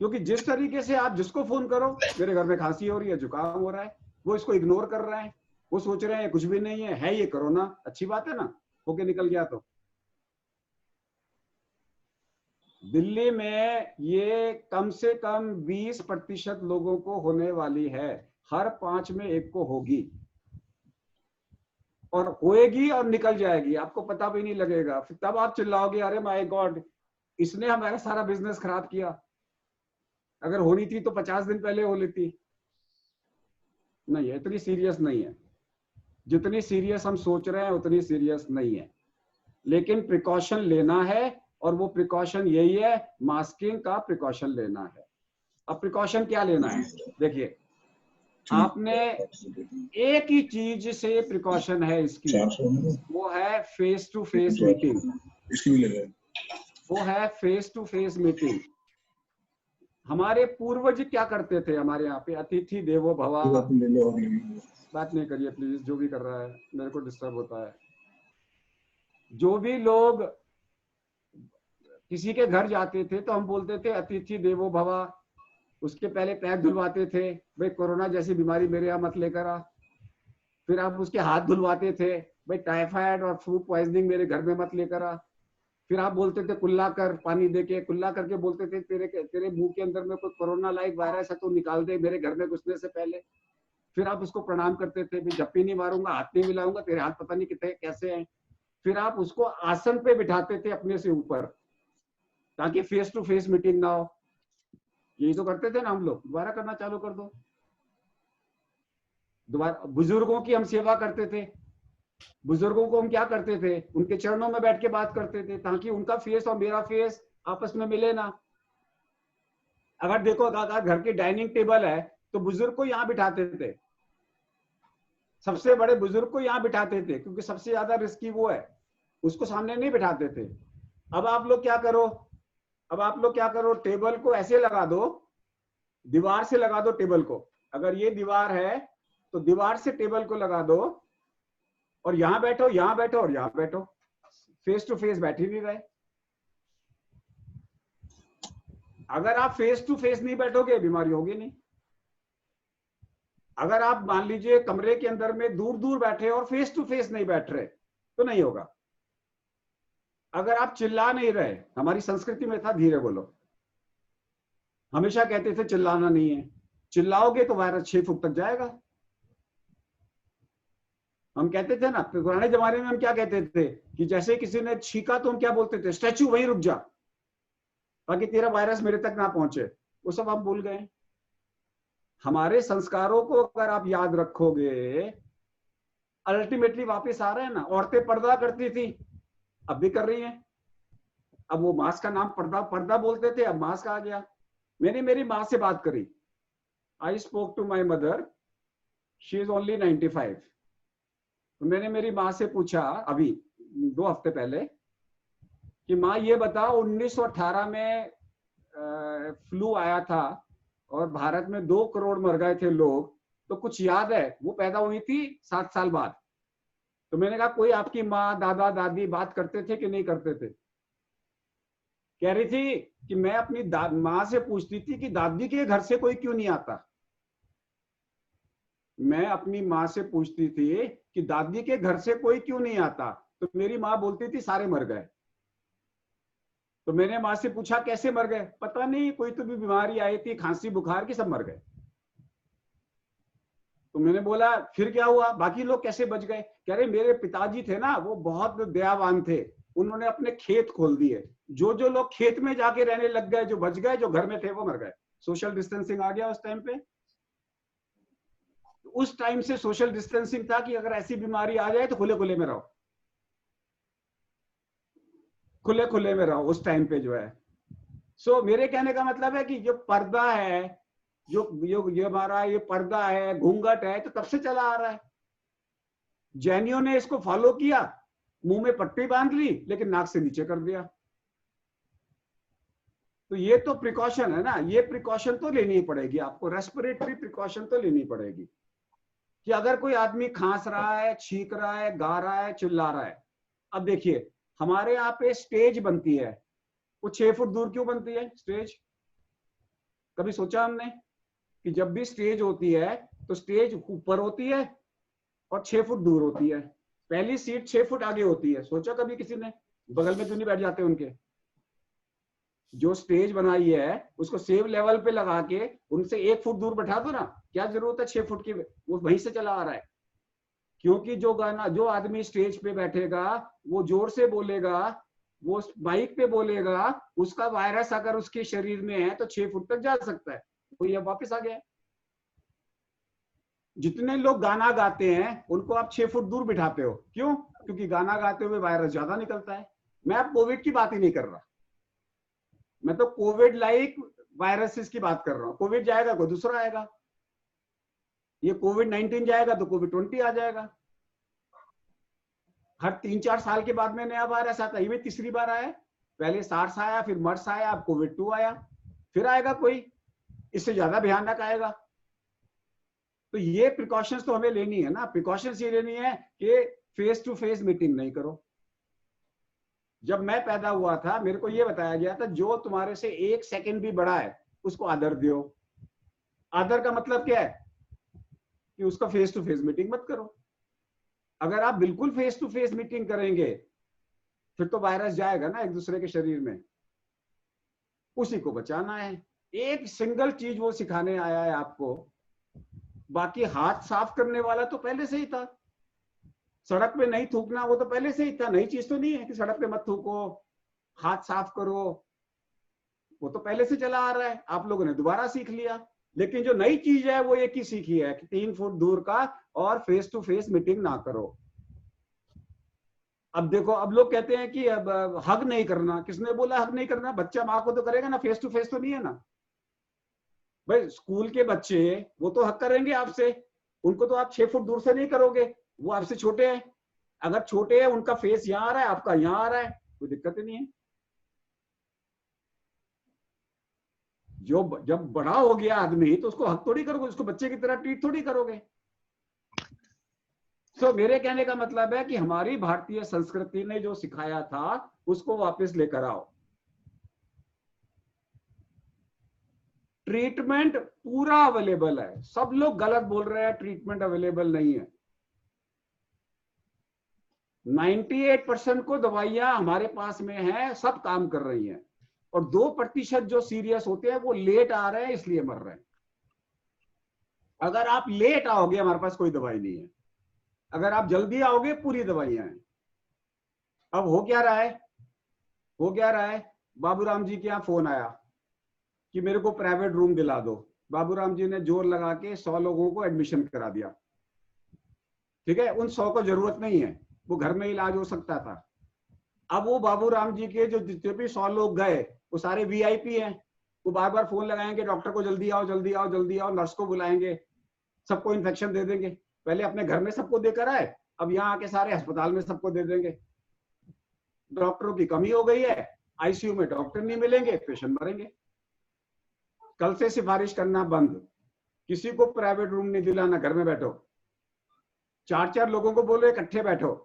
क्योंकि जिस तरीके से आप जिसको फोन करो, मेरे घर में खांसी हो रही है, जुकाम हो रहा है, वो इसको इग्नोर कर रहे हैं, वो सोच रहे हैं कुछ भी नहीं है ये कोरोना, अच्छी बात है ना, होके निकल गया। तो दिल्ली में ये कम से कम 20% लोगों को होने वाली है, हर 5 में 1 को होगी, और होएगी और निकल जाएगी, आपको पता भी नहीं लगेगा। फिर तब आप चिल्लाओगे, अरे माय गॉड, इसने हमारा सारा बिजनेस खराब किया, अगर होनी थी तो 50 दिन पहले हो लेती। नहीं है, इतनी सीरियस नहीं है। जितनी सीरियस हम सोच रहे हैं उतनी सीरियस नहीं है, लेकिन प्रिकॉशन लेना है, और वो प्रिकॉशन यही है, मास्किंग का प्रिकॉशन लेना है। अब प्रिकॉशन क्या लेना है? देखिए, आपने एक ही चीज से प्रिकॉशन है इसकी, वो है फेस टू फेस मीटिंग। वो है फेस टू फेस मीटिंग। हमारे पूर्वज क्या करते थे? हमारे यहाँ पे अतिथि देवो भव। बात नहीं करिए प्लीज, जो भी कर रहा है मेरे को डिस्टर्ब होता है। जो भी लोग किसी के घर जाते थे तो हम बोलते थे अतिथि देवो भव। उसके पहले पैर धुलवाते थे, भाई कोरोना जैसी बीमारी मेरे यहाँ मत लेकर आ। फिर आप उसके हाथ धुलवाते थे, भाई टाइफाइड और फूड पॉइजनिंग मेरे घर में मत लेकर आ। फिर आप बोलते थे कुल्ला कर, पानी देके कुल्ला करके बोलते थे तेरे मुंह के अंदर में कोई कोरोना लाइक वायरस है तो निकाल दे मेरे घर में घुसने से पहले। फिर आप उसको प्रणाम करते थे, भाई जप्पी नहीं मारूंगा, हाथ नहीं मिलाऊंगा, तेरे हाथ पता नहीं कितने कैसे हैं। फिर आप उसको आसन पे बिठाते थे अपने से ऊपर, ताकि फेस टू फेस मीटिंग ना हो। यही तो करते थे ना हम लोग। दोबारा करना चालू कर दो। दोबारा बुजुर्गों की हम सेवा करते थे। बुजुर्गों को हम क्या करते थे? उनके चरणों में बैठ के बात करते थे, ताकि उनका फेस और मेरा फेस आपस में मिले ना। अगर देखो, अगर घर की डाइनिंग टेबल है तो बुजुर्ग को यहाँ बिठाते थे, सबसे बड़े बुजुर्ग को यहाँ बिठाते थे, क्योंकि सबसे ज्यादा रिस्की वो है, उसको सामने नहीं बिठाते थे। अब आप लोग क्या करो, टेबल को ऐसे लगा दो, दीवार से लगा दो टेबल को। अगर ये दीवार है तो दीवार से टेबल को लगा दो, और यहां बैठो और यहां बैठो, फेस टू फेस बैठ ही नहीं रहे। अगर आप फेस टू फेस नहीं बैठोगे, बीमारी होगी नहीं। अगर आप मान लीजिए कमरे के अंदर में दूर दूर बैठे और फेस टू फेस नहीं बैठ रहे तो नहीं होगा। अगर आप चिल्ला नहीं रहे, हमारी संस्कृति में था धीरे बोलो, हमेशा कहते थे चिल्लाना नहीं है, चिल्लाओगे तो वायरस 6 फुट तक जाएगा। हम कहते थे ना पुराने जमाने में, हम क्या कहते थे कि जैसे किसी ने छींका तो हम क्या बोलते थे, स्टैचू वहीं रुक जा ताकि तेरा वायरस मेरे तक ना पहुंचे। वो सब हम भूल गए। हमारे संस्कारों को अगर आप याद रखोगे, अल्टीमेटली वापस आ रहे हैं ना। औरतें पर्दा करती थी, अब भी कर रही हैं। अब वो मास्क का नाम पर्दा बोलते थे, अब मास्क आ गया। मैंने मेरी माँ से बात करी, I spoke to my mother, she is only 95। तो मैंने मेरी माँ से पूछा अभी 2 हफ्ते पहले कि माँ ये बताओ 1918 में फ्लू आया था और भारत में 2 करोड़ मर गए थे लोग, तो कुछ याद है? वो पैदा हुई थी 7 साल बाद। तो मैंने कहा कोई आपकी माँ दादा दादी बात करते थे कि नहीं करते थे? कह रही थी कि मैं अपनी माँ से पूछती थी कि दादी के घर से कोई क्यों नहीं आता। मैं अपनी माँ से पूछती थी कि दादी के घर से कोई क्यों नहीं आता, तो मेरी माँ बोलती थी सारे मर गए। तो मैंने माँ से पूछा कैसे मर गए? पता नहीं, कोई तो भी बीमारी आई थी, खांसी बुखार की, सब मर गए। तो मैंने बोला फिर क्या हुआ, बाकी लोग कैसे बच गए? कह रहे मेरे पिताजी थे ना, वो बहुत दयावान थे, उन्होंने अपने खेत खोल दिए, जो लोग खेत में जाके रहने लग गए, जो बच गए, जो घर में थे वो मर गए। सोशल डिस्टेंसिंग आ गया उस टाइम पे। उस टाइम से सोशल डिस्टेंसिंग था कि अगर ऐसी बीमारी आ जाए तो खुले खुले में रहो, खुले खुले में रहो उस टाइम पे जो है। सो मेरे कहने का मतलब है कि जो पर्दा है, जो हमारा ये पर्दा है, घूंघट है, तो तब से चला आ रहा है। जैनियों ने इसको फॉलो किया, मुंह में पट्टी बांध ली लेकिन नाक से नीचे कर दिया। तो ये तो प्रिकॉशन है ना, ये प्रिकॉशन तो लेनी पड़ेगी आपको, रेस्पिरेटरी प्रिकॉशन तो लेनी पड़ेगी कि अगर कोई आदमी खांस रहा है, छींक रहा है, गा रहा है, चिल्ला रहा है। अब देखिए हमारे यहाँ पे स्टेज बनती है, वो 6 फुट दूर क्यों बनती है स्टेज? कभी सोचा हमने कि जब भी स्टेज होती है तो स्टेज ऊपर होती है और 6 फुट दूर होती है, पहली सीट 6 फुट आगे होती है? सोचा कभी किसी ने? बगल में क्यों नहीं बैठ जाते उनके? जो स्टेज बनाई है उसको सेम लेवल पे लगा के उनसे 1 फुट दूर बैठा दो ना, क्या जरूरत है 6 फुट की? वो वहीं से चला आ रहा है। क्योंकि जो आदमी स्टेज पे बैठेगा वो जोर से बोलेगा, वो माइक पे बोलेगा, उसका वायरस अगर उसके शरीर में है तो 6 फुट तक जा सकता है। तो ये वापस आ गया। जितने लोग गाना गाते हैं उनको आप 6 फुट दूर बिठाते हो, क्यों? क्योंकि गाना गाते हुए वायरस ज्यादा निकलता है। मैं अब कोविड की बात ही नहीं कर रहा, मैं तो कोविड लाइक वायरसेस की बात कर रहा हूं। कोविड जाएगा कोई दूसरा आएगा, ये कोविड-19 जाएगा तो कोविड-20 आ जाएगा। हर 3-4 साल के बाद में नया वायरस आता है, ये भी तीसरी बार आया। पहले सार्स आया, फिर मर्स आया, अब कोविड-2 आया, फिर आएगा कोई, इससे ज्यादा भयानक आएगा। तो ये प्रिकॉशंस तो हमें लेनी है ना। प्रिकॉशंस ये लेनी है कि फेस टू फेस मीटिंग नहीं करो। जब मैं पैदा हुआ था मेरे को ये बताया गया था जो तुम्हारे से 1 सेकंड भी बड़ा है उसको आदर दो। आदर का मतलब क्या है? कि उसका फेस टू फेस मीटिंग मत करो। अगर आप बिल्कुल फेस टू फेस मीटिंग करेंगे फिर तो वायरस जाएगा ना एक दूसरे के शरीर में, उसी को बचाना है। एक सिंगल चीज वो सिखाने आया है आपको, बाकी हाथ साफ करने वाला तो पहले से ही था। सड़क पे नहीं थूकना वो तो पहले से ही था, नई चीज तो नहीं है कि सड़क पे मत थूको, हाथ साफ करो, वो तो पहले से चला आ रहा है, आप लोगों ने दोबारा सीख लिया। लेकिन जो नई चीज है वो एक ही सीखी है कि 3 फुट दूर का और फेस टू फेस मीटिंग ना करो। अब देखो, अब लोग कहते हैं कि अब हग नहीं करना। किसने बोला हग नहीं करना? बच्चा माँ को तो करेगा ना, फेस टू फेस तो नहीं है ना भाई। स्कूल के बच्चे वो तो हग करेंगे आपसे, उनको तो आप 6 फुट दूर से नहीं करोगे, वो आपसे छोटे हैं। अगर छोटे हैं उनका फेस यहाँ आ रहा है, आपका यहाँ आ रहा है, कोई दिक्कत ही नहीं है। जो जब बड़ा हो गया आदमी तो उसको हक थोड़ी करोगे, उसको बच्चे की तरह ट्रीट थोड़ी करोगे। सो मेरे कहने का मतलब है कि हमारी भारतीय संस्कृति ने जो सिखाया था उसको वापस लेकर आओ। ट्रीटमेंट पूरा अवेलेबल है, सब लोग गलत बोल रहे हैं ट्रीटमेंट अवेलेबल नहीं है। 98% को दवाइयां हमारे पास में है, सब काम कर रही हैं। और 2% जो सीरियस होते हैं वो लेट आ रहे हैं इसलिए मर रहे हैं। अगर आप लेट आओगे हमारे पास कोई दवाई नहीं है, अगर आप जल्दी आओगे पूरी दवाइयां हैं। अब हो क्या रहा है, बाबूराम जी के यहाँ फोन आया कि मेरे को प्राइवेट रूम दिला दो। बाबूराम जी ने जोर लगा के 100 लोगों को एडमिशन करा दिया। ठीक है, उन 100 को जरूरत नहीं है, वो घर में इलाज हो सकता था। अब वो बाबूराम जी के जो जितने भी 100 लोग गए वो सारे वीआईपी हैं, वो बार बार फोन लगाएंगे, डॉक्टर को जल्दी आओ जल्दी आओ जल्दी आओ, नर्स को बुलाएंगे, सबको इन्फेक्शन दे देंगे। पहले अपने घर में सबको देकर आए, अब यहाँ आके सारे अस्पताल में सबको दे देंगे। डॉक्टरों की कमी हो गई है, आईसीयू में डॉक्टर नहीं मिलेंगे, पेशेंट मरेंगे। कल से सिफारिश करना बंद, किसी को प्राइवेट रूम नहीं दिलाना, घर में बैठो। 4-4 लोगों को बोलो इकट्ठे बैठो।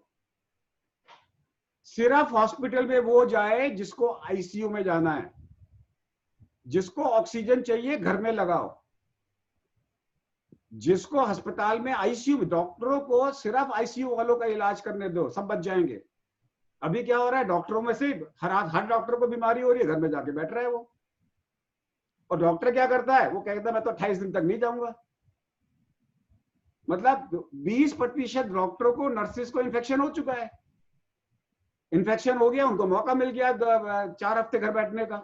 सिर्फ हॉस्पिटल में वो जाए जिसको आईसीयू में जाना है, जिसको ऑक्सीजन चाहिए घर में लगाओ, जिसको अस्पताल में आईसीयू, डॉक्टरों को सिर्फ आईसीयू वालों का इलाज करने दो, सब बच जाएंगे। अभी क्या हो रहा है, डॉक्टरों में से हर डॉक्टर को बीमारी हो रही है, घर में जाके बैठ रहा है वो। और डॉक्टर क्या करता है, वो कहता है मैं तो 28 दिन तक नहीं जाऊंगा। मतलब 20% डॉक्टरों को, नर्सिस को इन्फेक्शन हो चुका है। इन्फेक्शन हो गया, उनको मौका मिल गया 4 हफ्ते घर बैठने का।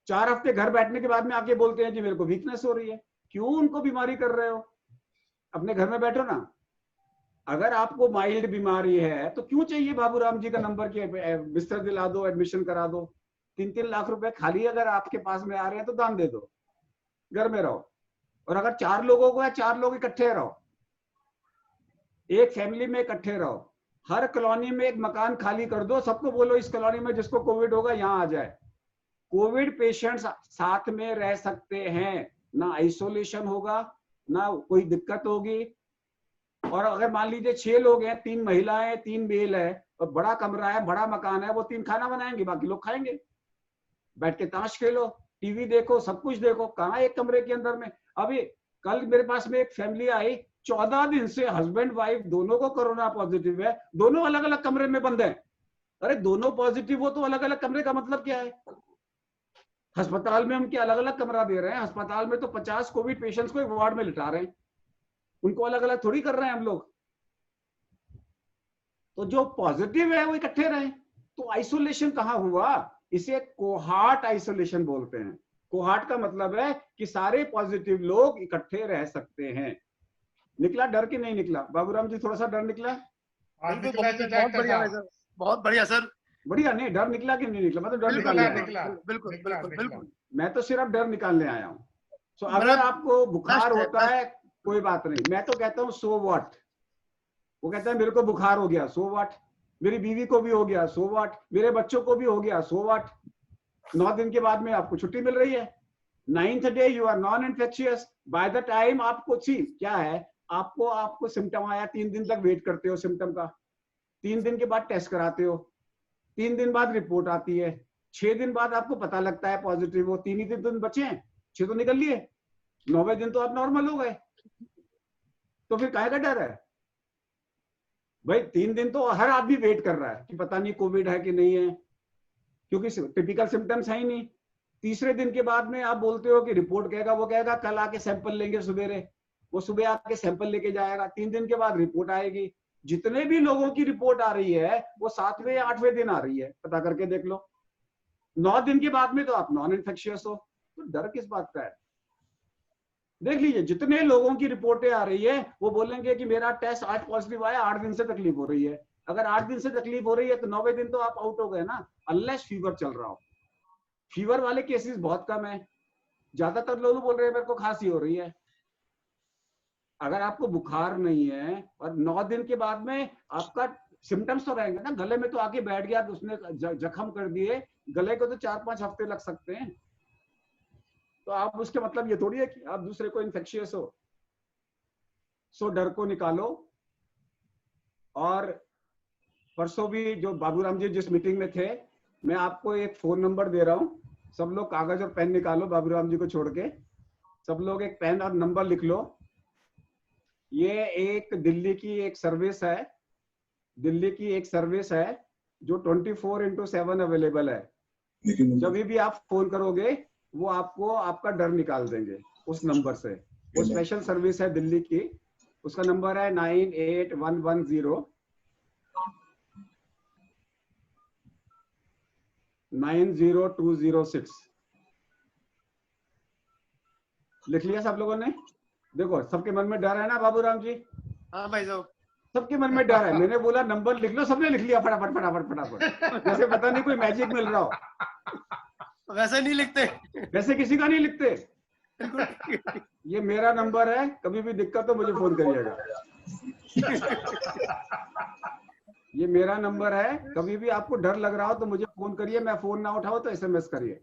4 हफ्ते घर बैठने के बाद में आके बोलते हैं जी मेरे को वीकनेस हो रही है। क्यों उनको बीमारी कर रहे हो, अपने घर में बैठो ना। अगर आपको माइल्ड बीमारी है तो क्यों चाहिए बाबूराम जी का नंबर के बिस्तर दिला दो, एडमिशन करा दो। 3-3 लाख रुपए खाली अगर आपके पास में आ रहे हैं तो दान दे दो, घर में रहो। और अगर 4 लोगों को है, 4 लोग इकट्ठे रहो, एक फैमिली में इकट्ठे रहो। हर कॉलोनी में एक मकान खाली कर दो, सबको बोलो इस कॉलोनी में जिसको कोविड होगा यहाँ आ जाए। कोविड पेशेंट्स साथ में रह सकते हैं, ना आइसोलेशन होगा, ना कोई दिक्कत होगी। और अगर मान लीजिए 6 लोग हैं, 3 महिलाएं 3 मेल है, और बड़ा कमरा है, बड़ा मकान है, वो 3 खाना बनाएंगे, बाकी लोग खाएंगे। बैठ के ताश खेलो, टीवी देखो, सब कुछ देखो। कहाँ एक कमरे के अंदर में। अभी कल मेरे पास में एक फैमिली आई, 14 दिन से हस्बैंड वाइफ दोनों को कोरोना पॉजिटिव है, दोनों अलग अलग कमरे में बंद है। अरे दोनों पॉजिटिव हो तो अलग अलग कमरे का मतलब क्या है। अस्पताल में उनके अलग अलग कमरा दे रहे हैं, अस्पताल में तो 50 कोविड पेशेंट्स को एक वार्ड में लिटा रहे हैं, उनको अलग अलग थोड़ी कर रहे हैं हम लोग। तो जो पॉजिटिव है वो इकट्ठे रहे, तो आइसोलेशन कहाँ हुआ। इसे कोहार्ट आइसोलेशन बोलते हैं। कोहार्ट का मतलब है कि सारे पॉजिटिव लोग इकट्ठे रह सकते हैं। निकला डर कि नहीं निकला बाबूराम जी, थोड़ा सा डर निकला। बहुत बढ़िया है सर, बहुत बढ़िया सर। बढ़िया, नहीं डर निकला कि नहीं निकला, मतलब डर निकालने आया। बिल्कुल बिल्कुल बिल्कुल, मैं तो सिर्फ डर निकालने आया हूँ। सो अगर आपको बुखार होता है कोई बात नहीं, मैं तो कहता हूँ सो व्हाट। वो कहता है मेरे को बुखार हो गया, सो व्हाट। मेरी बीवी को भी हो गया, सो व्हाट। मेरे बच्चों को भी हो गया, सो व्हाट। 9 दिन के बाद में आपको छुट्टी मिल रही है, 9th day you are non infectious. By the time आपको क्या है, आपको सिम्टम आया, 3 दिन तक वेट करते हो सिम्टम का, 3 दिन के बाद टेस्ट कराते हो, 3 दिन बाद रिपोर्ट आती है, 6 दिन बाद आपको पता लगता है पॉजिटिव हो। 3 ही दिन बचे हैं, 6 तो निकल लिए, 9वें दिन तो आप नॉर्मल हो गए। तो फिर काहे का डर है भाई। 3 दिन तो हर आदमी वेट कर रहा है कि पता नहीं कोविड है कि नहीं है, क्योंकि टिपिकल सिम्टम्स है ही नहीं। तीसरे दिन के बाद में आप बोलते हो कि रिपोर्ट कहेगा, वो कहेगा कल आके सैंपल लेंगे सवेरे, वो सुबह आके सैंपल लेके जाएगा, 3 दिन के बाद रिपोर्ट आएगी। जितने भी लोगों की रिपोर्ट आ रही है वो 7वें या 8वें दिन आ रही है, पता करके देख लो। 9 दिन के बाद में तो आप नॉन इन्फेक्शियस हो, तो डर किस बात का है। देख लीजिए जितने लोगों की रिपोर्टें आ रही है वो बोलेंगे कि मेरा टेस्ट आज पॉजिटिव आया, 8 दिन से तकलीफ हो रही है। अगर 8 दिन से तकलीफ हो रही है तो 9वें दिन तो आप आउट हो गए ना, अनलेस फीवर चल रहा हो। फीवर वाले केसेस बहुत कम है, ज्यादातर लोग बोल रहे हैं मेरे को खांसी हो रही है। अगर आपको बुखार नहीं है और 9 दिन के बाद में आपका सिम्टम्स तो रहेंगे ना, गले में तो आके बैठ गया तो उसने जख्म कर दिए, गले को तो 4-5 हफ्ते लग सकते हैं। तो आप उसके मतलब ये थोड़ी है कि आप दूसरे को इन्फेक्शियस हो। सो डर को निकालो। और परसों भी जो बाबूराम जी जिस मीटिंग में थे, मैं आपको एक फोन नंबर दे रहा हूं, सब लोग कागज और पेन निकालो, बाबूराम जी को छोड़ के सब लोग एक पेन और नंबर लिख लो। ये एक दिल्ली की एक सर्विस है, दिल्ली की एक सर्विस है जो 24/7 अवेलेबल है। जब भी आप फोन करोगे वो आपको आपका डर निकाल देंगे उस नंबर से। वो स्पेशल सर्विस है दिल्ली की, उसका नंबर है 98110 90206। लिख लिया सब लोगों ने? देखो सबके मन में डर है ना बाबूराम जी? हाँ भाई साहब, सबके मन में डर है। मैंने बोला नंबर लिख लो, सबने लिख लिया फटाफट फटाफट फटाफट, जैसे पता नहीं कोई मैजिक मिल रहा हो। वैसे नहीं लिखते, वैसे किसी का नहीं लिखते। ये मेरा नंबर है, कभी भी दिक्कत हो मुझे फोन करिएगा। ये मेरा नंबर है, कभी भी आपको डर लग रहा हो तो मुझे फोन करिए, मैं फोन ना उठाऊं तो SMS करिए।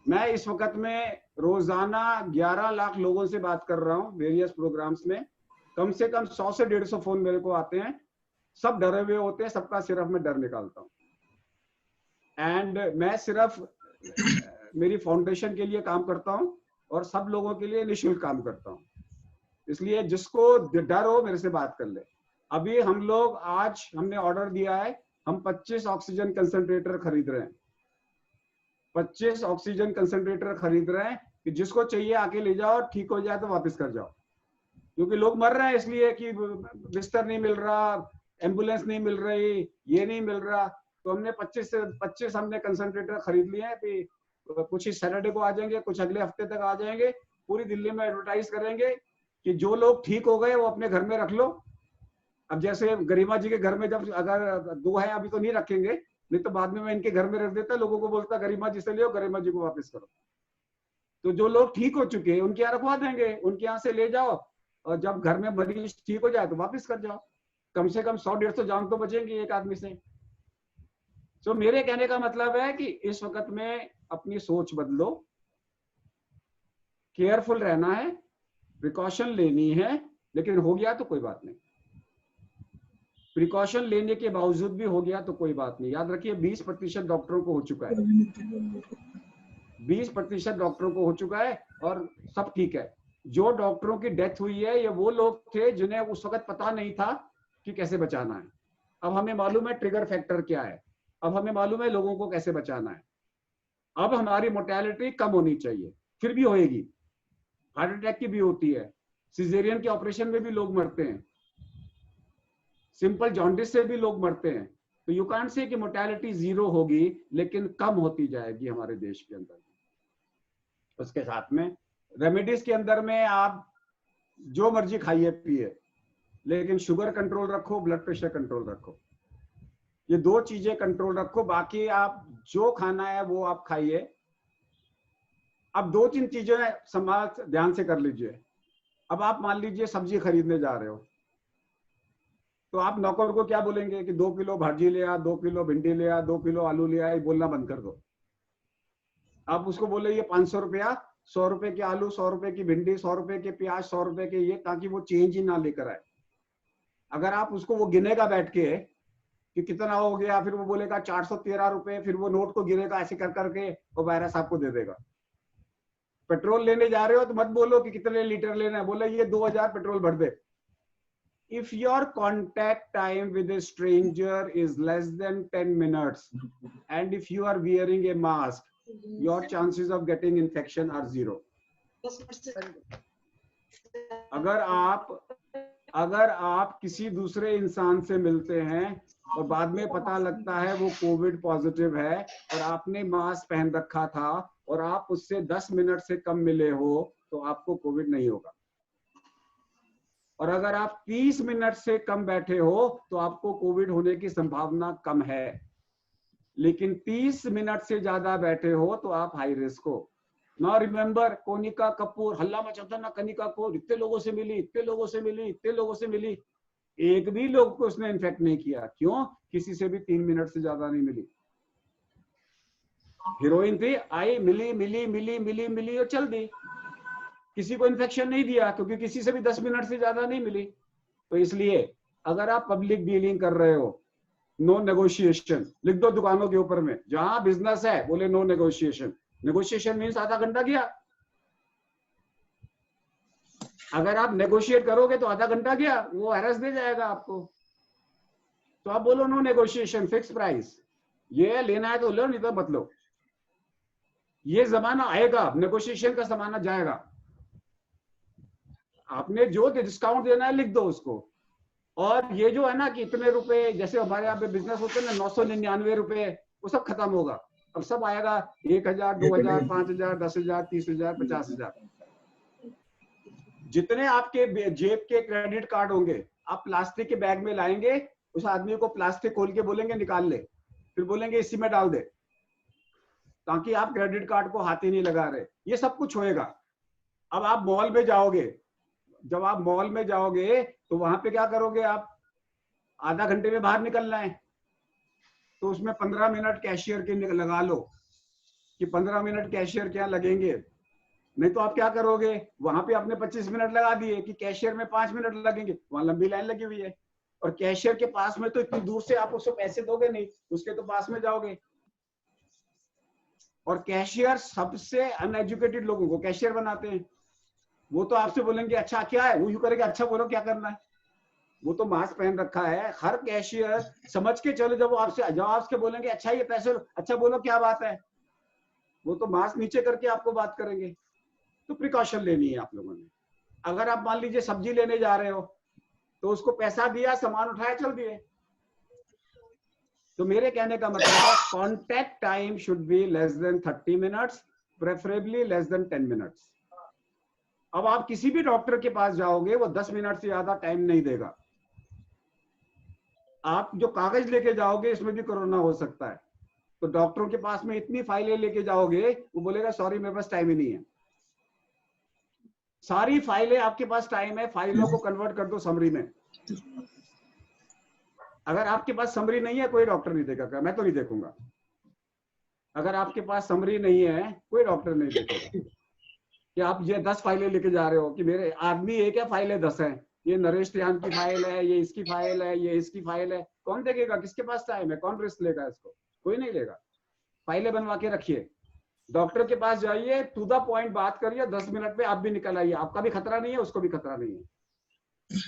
मैं इस वक्त में रोजाना 11 लाख लोगों से बात कर रहा हूँ वेरियस प्रोग्राम्स में। कम से कम 100 से 150 फोन मेरे को आते हैं, सब डरे हुए होते हैं, सबका सिर्फ मैं डर निकालता हूँ। एंड मैं सिर्फ मेरी फाउंडेशन के लिए काम करता हूँ और सब लोगों के लिए निःशुल्क काम करता हूँ। इसलिए जिसको डर हो मेरे से बात कर ले। अभी हम लोग आज हमने ऑर्डर दिया है, हम 25 ऑक्सीजन कंसंट्रेटर खरीद रहे हैं। 25 ऑक्सीजन कंसंट्रेटर खरीद रहे हैं कि जिसको चाहिए आके ले जाओ, ठीक हो जाए तो वापस कर जाओ। क्योंकि लोग मर रहे हैं इसलिए कि बिस्तर नहीं मिल रहा, एम्बुलेंस नहीं मिल रही, ये नहीं मिल रहा। तो हमने 25 हमने कंसंट्रेटर खरीद लिए हैं कि कुछ ही सैटरडे को आ जाएंगे, कुछ अगले हफ्ते तक आ जाएंगे। पूरी दिल्ली में एडवर्टाइज करेंगे कि जो लोग ठीक हो गए वो अपने घर में रख लो। अब जैसे गरिमा जी के घर में जब अगर 2 है, अभी तो नहीं रखेंगे, नहीं तो बाद में मैं इनके घर में रख देता, लोगों को बोलता गरिमा जी से ले, गरिमा जी को वापस करो। तो जो लोग ठीक हो चुके हैं उनके यहाँ रखवा देंगे, उनके यहाँ से ले जाओ, और जब घर में मरीज ठीक हो जाए तो वापस कर जाओ। कम से कम 100-150 जान तो बचेंगे एक आदमी से। तो मेरे कहने का मतलब है कि इस वक्त में अपनी सोच बदलो, केयरफुल रहना है, प्रिकॉशन लेनी है, लेकिन हो गया तो कोई बात नहीं। प्रिकॉशन लेने के बावजूद भी हो गया तो कोई बात नहीं। याद रखिए 20% डॉक्टरों को हो चुका है, 20% डॉक्टरों को हो चुका है और सब ठीक है। जो डॉक्टरों की डेथ हुई है ये वो लोग थे जिन्हें उस वक्त पता नहीं था कि कैसे बचाना है। अब हमें मालूम है ट्रिगर फैक्टर क्या है, अब हमें मालूम है लोगों को कैसे बचाना है। अब हमारी मोर्टेलिटी कम होनी चाहिए, फिर भी होएगी। हार्ट अटैक की भी होती है, सिजेरियन के ऑपरेशन में भी लोग मरते हैं, सिंपल जॉन्डिस से भी लोग मरते हैं। तो यू कांट से कि मोर्टेलिटी 0 होगी, लेकिन कम होती जाएगी हमारे देश के अंदर। उसके साथ में रेमेडीज के अंदर में आप जो मर्जी खाइए पिए, लेकिन शुगर कंट्रोल रखो, ब्लड प्रेशर कंट्रोल रखो, ये 2 चीजें कंट्रोल रखो। बाकी आप जो खाना है वो आप खाइए। अब 2-3 चीजें संभाल ध्यान से कर लीजिए। अब आप मान लीजिए सब्जी खरीदने जा रहे हो, तो आप नौकर को क्या बोलेंगे कि 2 किलो भाजी ले आ, 2 किलो भिंडी ले आ, 2 किलो आलू ले आ, ये बोलना बंद कर दो। आप उसको बोले ये 500 रुपया, 100 रुपए के आलू, 100 रुपए की भिंडी, 100 रुपए के प्याज, 100 रुपए के ये, ताकि वो चेंज ही ना लेकर आए। अगर आप उसको वो गिनेगा बैठ के कि कितना हो गया, फिर वो बोलेगा 413 रुपए, फिर वो नोट को गिनेगा ऐसे कर करके, वो वायरस आपको दे देगा। पेट्रोल लेने जा रहे हो तो मत बोलो कि कितने लीटर लेना है, बोले ये 2000 पेट्रोल भर दे। If your contact time with a stranger is less than 10 minutes and if you are wearing a mask, your chances of getting infection are 0. अगर आप किसी दूसरे इंसान से मिलते हैं और बाद में पता लगता है वो कोविड पॉजिटिव है और आपने मास्क पहन रखा था और आप उससे 10 मिनट से कम मिले हो, तो आपको कोविड नहीं होगा। और अगर आप 30 मिनट से कम बैठे हो तो आपको कोविड होने की संभावना कम है, लेकिन 30 मिनट से ज्यादा बैठे हो तो आप हाई रिस्क हो। ना रिमेंबर कोनिका कपूर, हल्ला मचाता ना, कनिका कपूर इतने लोगों से मिली, इतने लोगों से मिली, इतने लोगों से मिली, एक भी लोग को उसने इन्फेक्ट नहीं किया। क्यों? किसी से भी 3 मिनट से ज्यादा नहीं मिली। हीरोइन थी, आई, मिली मिली मिली मिली मिली और चल दी, किसी को इन्फेक्शन नहीं दिया क्योंकि किसी से भी 10 मिनट से ज्यादा नहीं मिली। तो इसलिए अगर आप पब्लिक डीलिंग कर रहे हो, नो नेगोशिएशन लिख दो दुकानों के ऊपर में, जहां बिजनेस है बोले नो नेगोशिएशन। नेगोशिएशन मीन्स आधा घंटा गया। अगर आप नेगोशिएट करोगे तो आधा घंटा गया, वो वायरस दे जाएगा आपको। तो आप बोलो नो नेगोशिएशन, फिक्स प्राइस, ये लेना है तो लो, नहीं तो मत लो। ये जमाना आएगा, नेगोशिएशन का जमाना जाएगा। आपने जो डिस्काउंट देना है लिख दो उसको। और ये जो है ना कि इतने रुपए, जैसे हमारे यहाँ पे बिजनेस होते हैं ना 999 रुपए, वो सब खत्म होगा। अब सब आएगा 1000, 2000, 5000, 10,000, 30,000, 50,000। जितने आपके जेब के क्रेडिट कार्ड होंगे आप प्लास्टिक के बैग में लाएंगे, उस आदमी को प्लास्टिक खोल के बोलेंगे निकाल ले, फिर बोलेंगे इसी में डाल दे, ताकि आप क्रेडिट कार्ड को हाथ ही नहीं लगा रहे। ये सब कुछ होएगा। अब आप मॉल में जाओगे, जब आप मॉल में जाओगे तो वहां पे क्या करोगे आप? आधा घंटे में बाहर निकलना है, तो उसमें 15 मिनट कैशियर के लगा लो कि 15 मिनट कैशियर क्या लगेंगे। नहीं तो आप क्या करोगे, वहां पे आपने 25 मिनट लगा दिए कि कैशियर में 5 मिनट लगेंगे, वहां लंबी लाइन लगी हुई है। और कैशियर के पास में तो इतनी दूर से आप उसको पैसे दोगे नहीं, उसके तो पास में जाओगे। और कैशियर सबसे अनएजुकेटेड लोगों को कैशियर बनाते हैं। वो तो आपसे बोलेंगे अच्छा क्या है, वो यूं करेंगे अच्छा बोलो क्या करना है। वो तो मास्क पहन रखा है। हर कैशियर समझ के चलो, जब आपसे बोलेंगे अच्छा ये पैसे, अच्छा बोलो क्या बात है, वो तो मास्क नीचे करके आपको बात करेंगे। तो प्रिकॉशन लेनी है आप लोगों ने। अगर आप मान लीजिए सब्जी लेने जा रहे हो, तो उसको पैसा दिया, सामान उठाया, चल दिए। तो मेरे कहने का मतलब है contact time should be less than 30 minutes, preferably less than 10 minutes. अब आप किसी भी डॉक्टर के पास जाओगे, वो 10 मिनट से ज्यादा टाइम नहीं देगा। आप जो कागज लेके जाओगे इसमें भी कोरोना हो सकता है, तो डॉक्टरों के पास में इतनी फाइलें लेके जाओगे, वो बोलेगा सॉरी मेरे पास टाइम ही नहीं है। सारी फाइलें आपके पास टाइम है, फाइलों को कन्वर्ट कर दो समरी में। अगर आपके पास समरी नहीं है कोई डॉक्टर नहीं देखेगा, मैं तो नहीं देखूंगा। अगर आपके पास समरी नहीं है कोई डॉक्टर नहीं देखेगा कि आप ये 10 फाइलें लेके जा रहे हो कि मेरे आदमी एक है, फाइलें 10 हैं, ये नरेश तिहान की फाइल है, ये इसकी फाइल है, ये इसकी फाइल है। कौन देखेगा? किसके पास टाइम है? कौन रिस्क लेगा इसको? कोई नहीं लेगा। फाइलें बनवा के रखिए, डॉक्टर के पास जाइए, टू द पॉइंट बात करिए, 10 मिनट में आप भी निकल आइए। आपका भी खतरा नहीं है, उसको भी खतरा नहीं है।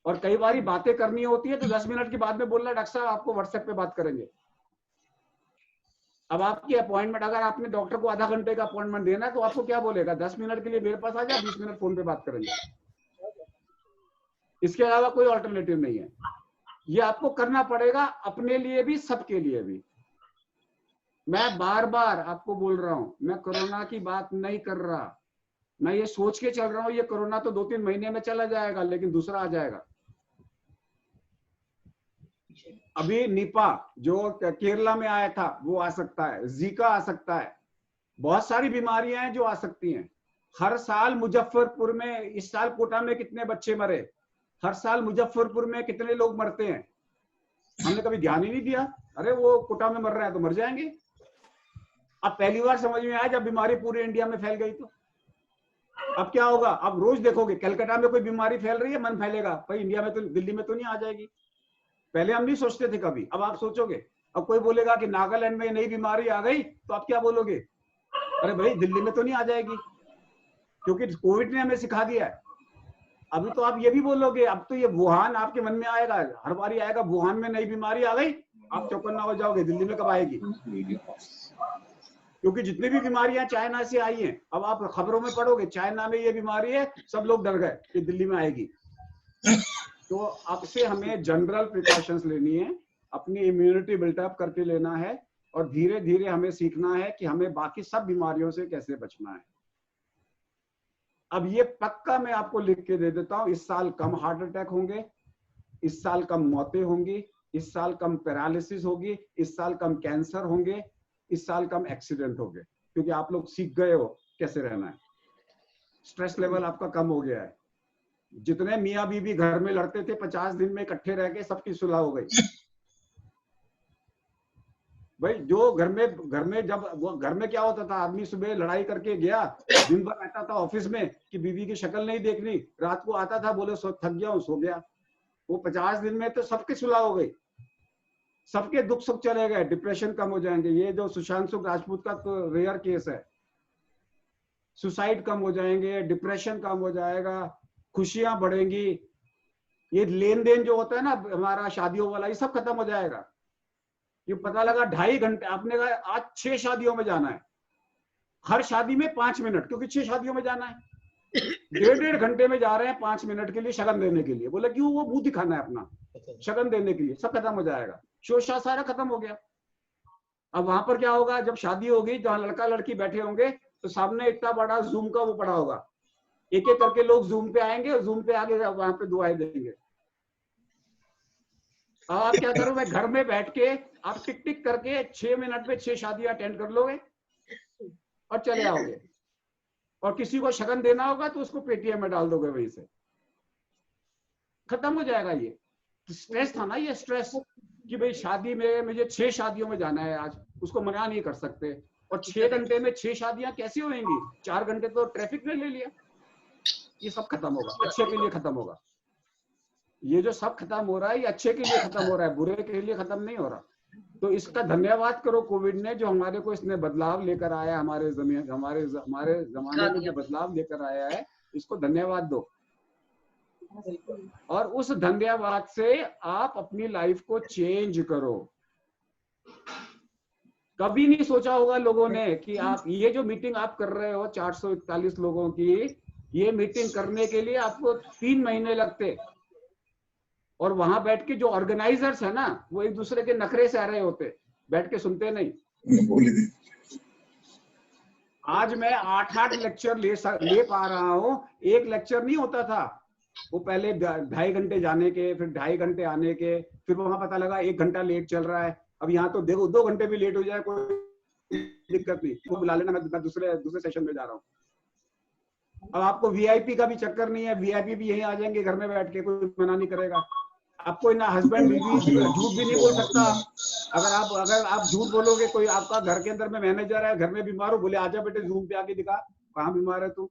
और कई बार बातें करनी होती है तो 10 मिनट के बाद में बोलना डॉक्टर साहब आपको व्हाट्सएप पे बात करेंगे। अब आपकी अपॉइंटमेंट, अगर आपने डॉक्टर को आधा घंटे का अपॉइंटमेंट देना है तो आपको क्या बोलेगा, 10 मिनट के लिए मेरे पास आ जाए, 20 मिनट फोन पे बात करेंगे। इसके अलावा कोई ऑल्टरनेटिव नहीं है। ये आपको करना पड़ेगा, अपने लिए भी सबके लिए भी। मैं बार बार आपको बोल रहा हूं, मैं कोरोना की बात नहीं कर रहा, मैं ये सोच के चल रहा हूं ये कोरोना तो 2-3 महीने में चला जाएगा, लेकिन दूसरा आ जाएगा। अभी निपा जो केरला में आया था वो आ सकता है, जीका आ सकता है, बहुत सारी बीमारियां हैं जो आ सकती हैं। हर साल मुजफ्फरपुर में, इस साल कोटा में कितने बच्चे मरे, हर साल मुजफ्फरपुर में कितने लोग मरते हैं, हमने कभी ध्यान ही नहीं दिया। अरे वो कोटा में मर रहे हैं तो मर जाएंगे। अब पहली बार समझ में आया जब बीमारी पूरे इंडिया में फैल गई। तो अब क्या होगा, अब रोज देखोगे कलकत्ता में कोई बीमारी फैल रही है, मन फैलेगा भाई इंडिया में तो, दिल्ली में तो नहीं आ जाएगी। पहले हम नहीं सोचते थे कभी, अब आप सोचोगे। अब कोई बोलेगा कि नागालैंड में नई बीमारी आ गई, तो आप क्या बोलोगे, अरे भाई दिल्ली में तो नहीं आ जाएगी, क्योंकि कोविड ने हमें सिखा दिया है। अभी तो आप ये भी बोलोगे, अब तो ये वुहान आपके मन में आएगा, हर बारी आएगा वुहान में नई बीमारी आ गई, आप चौकन्ना हो जाओगे, दिल्ली में कब आएगी। क्योंकि जितनी भी बीमारियां चाइना से आई हैं, अब आप खबरों में पढ़ोगे चाइना में ये बीमारी है, सब लोग डर गए कि दिल्ली में आएगी। तो अब से हमें जनरल प्रिकॉशंस लेनी है, अपनी इम्यूनिटी बिल्टअप करके लेना है, और धीरे धीरे हमें सीखना है कि हमें बाकी सब बीमारियों से कैसे बचना है। अब ये पक्का मैं आपको लिख के दे देता हूं, इस साल कम हार्ट अटैक होंगे, इस साल कम मौतें होंगी, इस साल कम पैरालिसिस होगी, इस साल कम कैंसर होंगे, इस साल कम एक्सीडेंट होंगे, क्योंकि आप लोग सीख गए हो कैसे रहना है। स्ट्रेस लेवल आपका कम हो गया है। जितने मियाँ बीवी घर में लड़ते थे 50 दिन में इकट्ठे रह के, सबकी सुलह हो गई। भाई जो घर में जब वो घर में क्या होता था, आदमी सुबह लड़ाई करके गया, दिन भर रहता था ऑफिस में कि बीवी की शक्ल नहीं देखनी, रात को आता था बोले थक गया हूं, सो गया। वो 50 दिन में तो सबकी सुलह हो गई, सबके दुख सुख चले गए, डिप्रेशन कम हो जाएंगे। ये जो सुशांत सिंह राजपूत का तो रेयर केस है, सुसाइड कम हो जाएंगे, डिप्रेशन कम हो जाएगा, खुशियां बढ़ेंगी। ये लेन देन जो होता है ना हमारा शादियों वाला, ये सब खत्म हो जाएगा। ये पता लगा 2.5 घंटे, आपने कहा आज 6 शादियों में जाना है, हर शादी में 5 मिनट, क्योंकि 6 शादियों में जाना है, 1.5 घंटे में जा रहे हैं 5 मिनट के लिए शगन देने के लिए। बोले क्यों? वो मुंह दिखाना है अपना, शगन देने के लिए। सब खत्म हो जाएगा, शोशा सारा खत्म हो गया। अब वहां पर क्या होगा, जब शादी होगी, जहां लड़का लड़की बैठे होंगे, तो सामने इतना बड़ा जूम का वो पड़ा होगा, एक एक करके लोग जूम पे आएंगे और जूम पे आगे वहां पे दुआएं देंगे। अब आप क्या करो, मैं घर में बैठ के आप टिक टिक करके 6 मिनट में 6 शादियां अटेंड कर लोगे और चले आओगे। और किसी को शगन देना होगा तो उसको पेटीएम में डाल दोगे, वहीं से खत्म हो जाएगा। ये स्ट्रेस था ना, ये स्ट्रेस कि भाई शादी में मुझे 6 शादियों में जाना है आज, उसको मना नहीं कर सकते। और 6 घंटे में 6 शादियां कैसी होंगी? 4 घंटे तो ट्रैफिक ने ले लिया। ये सब खत्म होगा, अच्छे के लिए खत्म होगा। ये जो सब खत्म हो रहा है, ये अच्छे के लिए खत्म हो रहा है, बुरे के लिए खत्म नहीं हो रहा। तो इसका धन्यवाद करो कोविड ने, जो हमारे को इसने बदलाव लेकर आया, हमारे जमाने में जो बदलाव लेकर आया है, इसको धन्यवाद दो। और उस धन्यवाद से आप अपनी लाइफ को चेंज करो। कभी नहीं सोचा होगा लोगों ने कि आप ये जो मीटिंग आप कर रहे हो 441 लोगों की, ये मीटिंग करने के लिए आपको 3 महीने लगते, और वहां बैठ के जो ऑर्गेनाइजर्स है ना, वो एक दूसरे के नखरे से आ रहे होते, बैठ के सुनते नहीं। आज मैं 8-8 लेक्चर ले पा रहा हूँ। एक लेक्चर नहीं होता था, वो पहले 2.5 घंटे जाने के, फिर 2.5 घंटे आने के, फिर वहां पता लगा 1 घंटा लेट चल रहा है। अब यहाँ तो देखो 2 घंटे भी लेट हो जाए कोई दिक्कत नहीं, वो बुला लेना, मैं दूसरे सेशन में जा रहा हूँ। अब आपको वीआईपी का भी चक्कर नहीं है, वीआईपी भी यहीं आ जाएंगे घर में बैठ के, कोई मना नहीं करेगा आपको। ना हस्बैंड बीवी झूठ भी नहीं बोल सकता। अगर आप झूठ बोलोगे, कोई आपका घर के अंदर में मैनेजर है, घर में बीमार हो, बोले आजा बेटे जूम पे आके दिखा कहाँ बीमार है तू।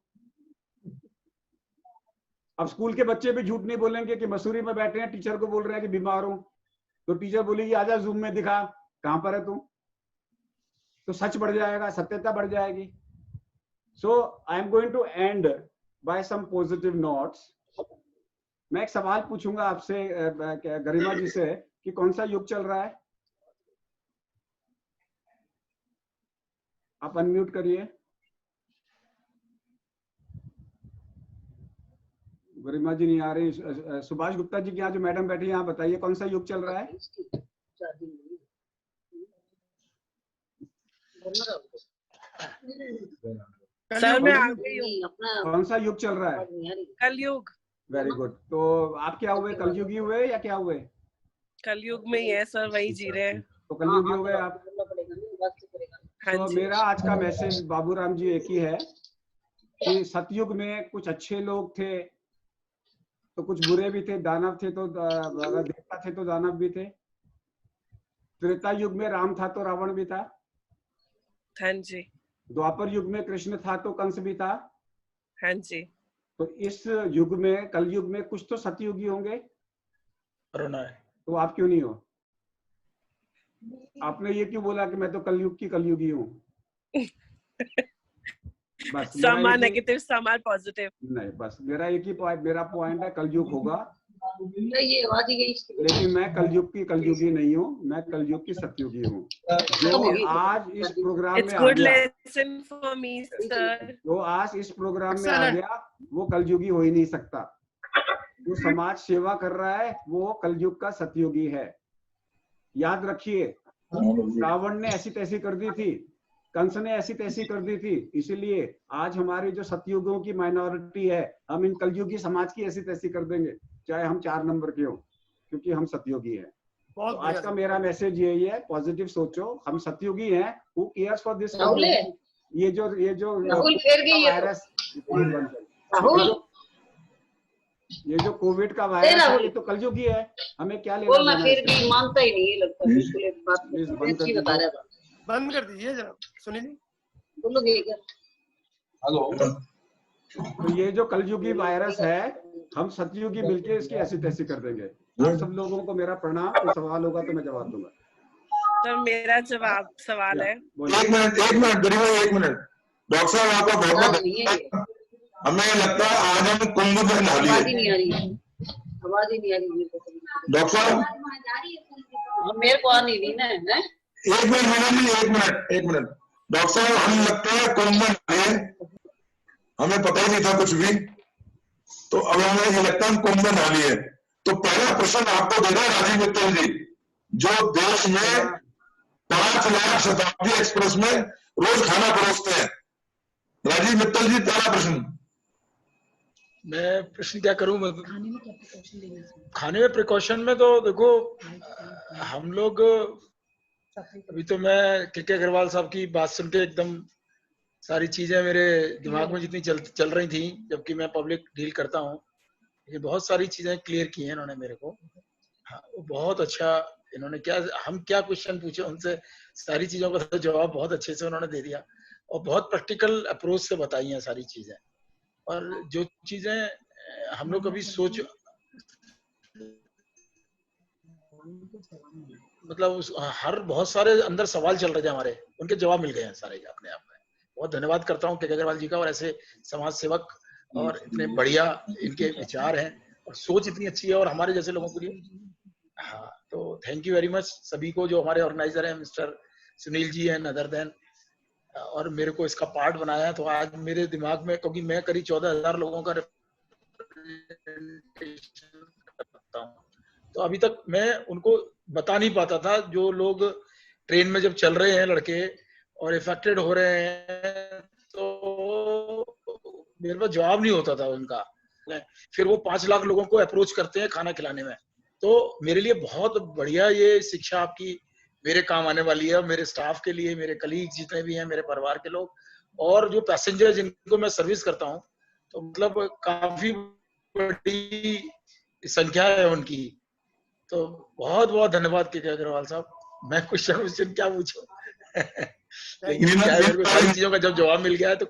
अब स्कूल के बच्चे भी झूठ नहीं बोलेंगे कि मसूरी में बैठे हैं, टीचर को बोल रहे हैं कि बीमार हूं, तो टीचर बोलेगी आजा जूम में दिखा कहां पर है तू। तो सच बढ़ जाएगा, सत्यता बढ़ जाएगी। So I am going to end by some positive notes. मैं एक सवाल पूछूंगा आपसे गरिमा जी से कि कौन सा युग चल रहा है। आप अनम्यूट करिए। गरिमा जी नहीं आ रही। सुभाष गुप्ता जी के यहाँ जो मैडम बैठी है, यहाँ बताइए कौन सा युग चल रहा है। सर मैं आ गई हूँ। कौन सा युग चल रहा है? कलयुग। Very good. तो आप क्या हुए, कलयुगी हुए या क्या हुए? कलयुग में ही है सर, वही जी रहे हैं। तो कलयुगी हो गए आप। तो मेरा आज का मैसेज बाबूराम जी एक ही है कि सतयुग में कुछ अच्छे लोग थे तो कुछ बुरे भी थे, दानव थे तो देवता थे तो दानव भी थे। त्रेता युग में राम था तो रावण भी था। हाँ जी। द्वापर युग में कृष्ण था तो कंस भी था। हाँ जी। तो इस युग में, कलयुग में कुछ तो सतयुगी होंगे। तो आप क्यों नहीं हो? आपने ये क्यों बोला कि मैं तो कलयुग की कलयुगी हूँ? बस समा नेगेटिव, समा पॉजिटिव। नहीं, बस मेरा एक ही मेरा पॉइंट है, कलयुग होगा। ये आवाज ही गई। लेकिन मैं कलयुग की कलयुगी नहीं हूँ, मैं कलयुग की सतयुगी हूँ। जो आज इस प्रोग्राम में आ गया, जो आज इस प्रोग्राम में आ गया, वो कलयुगी हो ही नहीं सकता। जो समाज सेवा कर रहा है वो कलयुग का सतयुगी है। याद रखिए, रावण ने ऐसी तैसी कर दी थी, कंस ने ऐसी तैसी कर दी थी, इसीलिए आज हमारी जो सतयुगों की माइनॉरिटी है, हम इन कलयुगी समाज की ऐसी तैसी कर देंगे, चाहे हम 4 नंबर के हो, क्योंकि हम सतयुगी हैं। तो आज का मेरा मैसेज यही है, पॉजिटिव सोचो, हम सतयुगी हैं। Who cares for this? ये जो वायरस, ये जो कोविड का वायरस है, ये तो कलयुगी है, हमें क्या लेना देना? फिर भी मानता ही नहीं, लगता है। बंद कर दीजिए जरा, सुनिए जी। बोलोगे क्या? हेलो। तो ये जो कलयुगी वायरस है, हम सतयुगी मिलके इसकी ऐसी तैसी कर देंगे। आप सब लोगों को मेरा प्रणाम। कोई सवाल होगा तो मैं जवाब दूंगा। सर मेरा सवाल है। एक मिनट गरिमा, 1 मिनट। डॉक्टर साहब आपका बहुत हमें लगता है आज हम कुंभ में नहा लिए। आवाज ही नहीं आ रही है। डॉक्टर साहब मेरे को आ नहीं रही ना। 1 मिनट, 1 मिनट। डॉक्टर साहब हम लगता है कुंभ में नहाए, हमें पता ही नहीं था कुछ भी, तो अब हमें ये लगता है हम कुंभ में नहा लिए। तो पहला प्रश्न आपको दे रहा है राजीव मित्तल जी, जो देश में 5 लाख शताब्दी एक्सप्रेस में रोज खाना परोसते हैं। राजीव मित्तल जी, पहला प्रश्न। मैं प्रश्न क्या करूं? खाने में प्रिकॉशन में तो देखो, हम लोग अभी तो मैं के अग्रवाल साहब की बात सुन के एकदम सारी चीजें मेरे दिमाग में जितनी चल रही थी, जबकि मैं पब्लिक डील करता हूँ, ये बहुत सारी चीजें क्लियर की हैं इन्होंने मेरे को। हाँ, बहुत अच्छा इन्होंने हम क्या क्वेश्चन पूछे उनसे, सारी चीजों का तो जवाब बहुत अच्छे से उन्होंने दे दिया और बहुत प्रैक्टिकल अप्रोच से बताई हैं सारी चीजें। और जो चीजें हम लोग कभी सोच, मतलब हर बहुत सारे अंदर सवाल चल रहे थे हमारे, उनके जवाब मिल गए हैं सारे अपने आप में। बहुत धन्यवाद करता हूँ के अग्रवाल जी का, और ऐसे समाज सेवक और इतने बढ़िया इनके विचार हैं और सोच इतनी अच्छी है और हमारे जैसे लोगों के लिए। हाँ, तो थैंक यू वेरी मच सभी को, जो हमारे ऑर्गेनाइजर हैं मिस्टर सुनील जी हैं, अदर देन, और मेरे को इसका पार्ट बनाया। तो आज मेरे दिमाग में, क्योंकि मैं करीब 14,000 लोगों का रिप्रेजेंटेशन करता हूँ, तो अभी तक मैं उनको बता नहीं पाता था, जो लोग ट्रेन में जब चल रहे हैं लड़के और इफेक्टेड हो रहे हैं, तो मेरे पास जवाब नहीं होता था उनका। फिर वो 5 लाख लोगों को अप्रोच करते हैं खाना खिलाने में। तो मेरे लिए बहुत बढ़िया ये शिक्षा आपकी मेरे काम आने वाली है, मेरे स्टाफ के लिए, मेरे कलीग जितने भी हैं, मेरे परिवार के लोग, और जो पैसेंजर जिनको मैं सर्विस करता हूँ, तो मतलब काफी बड़ी संख्या है उनकी। तो बहुत बहुत धन्यवाद के अग्रवाल साहब। मैं क्वेश्चन क्या पूछूं? लेकिन क्या है, मेरे को सारी चीजों का जब जवाब मिल गया है तो।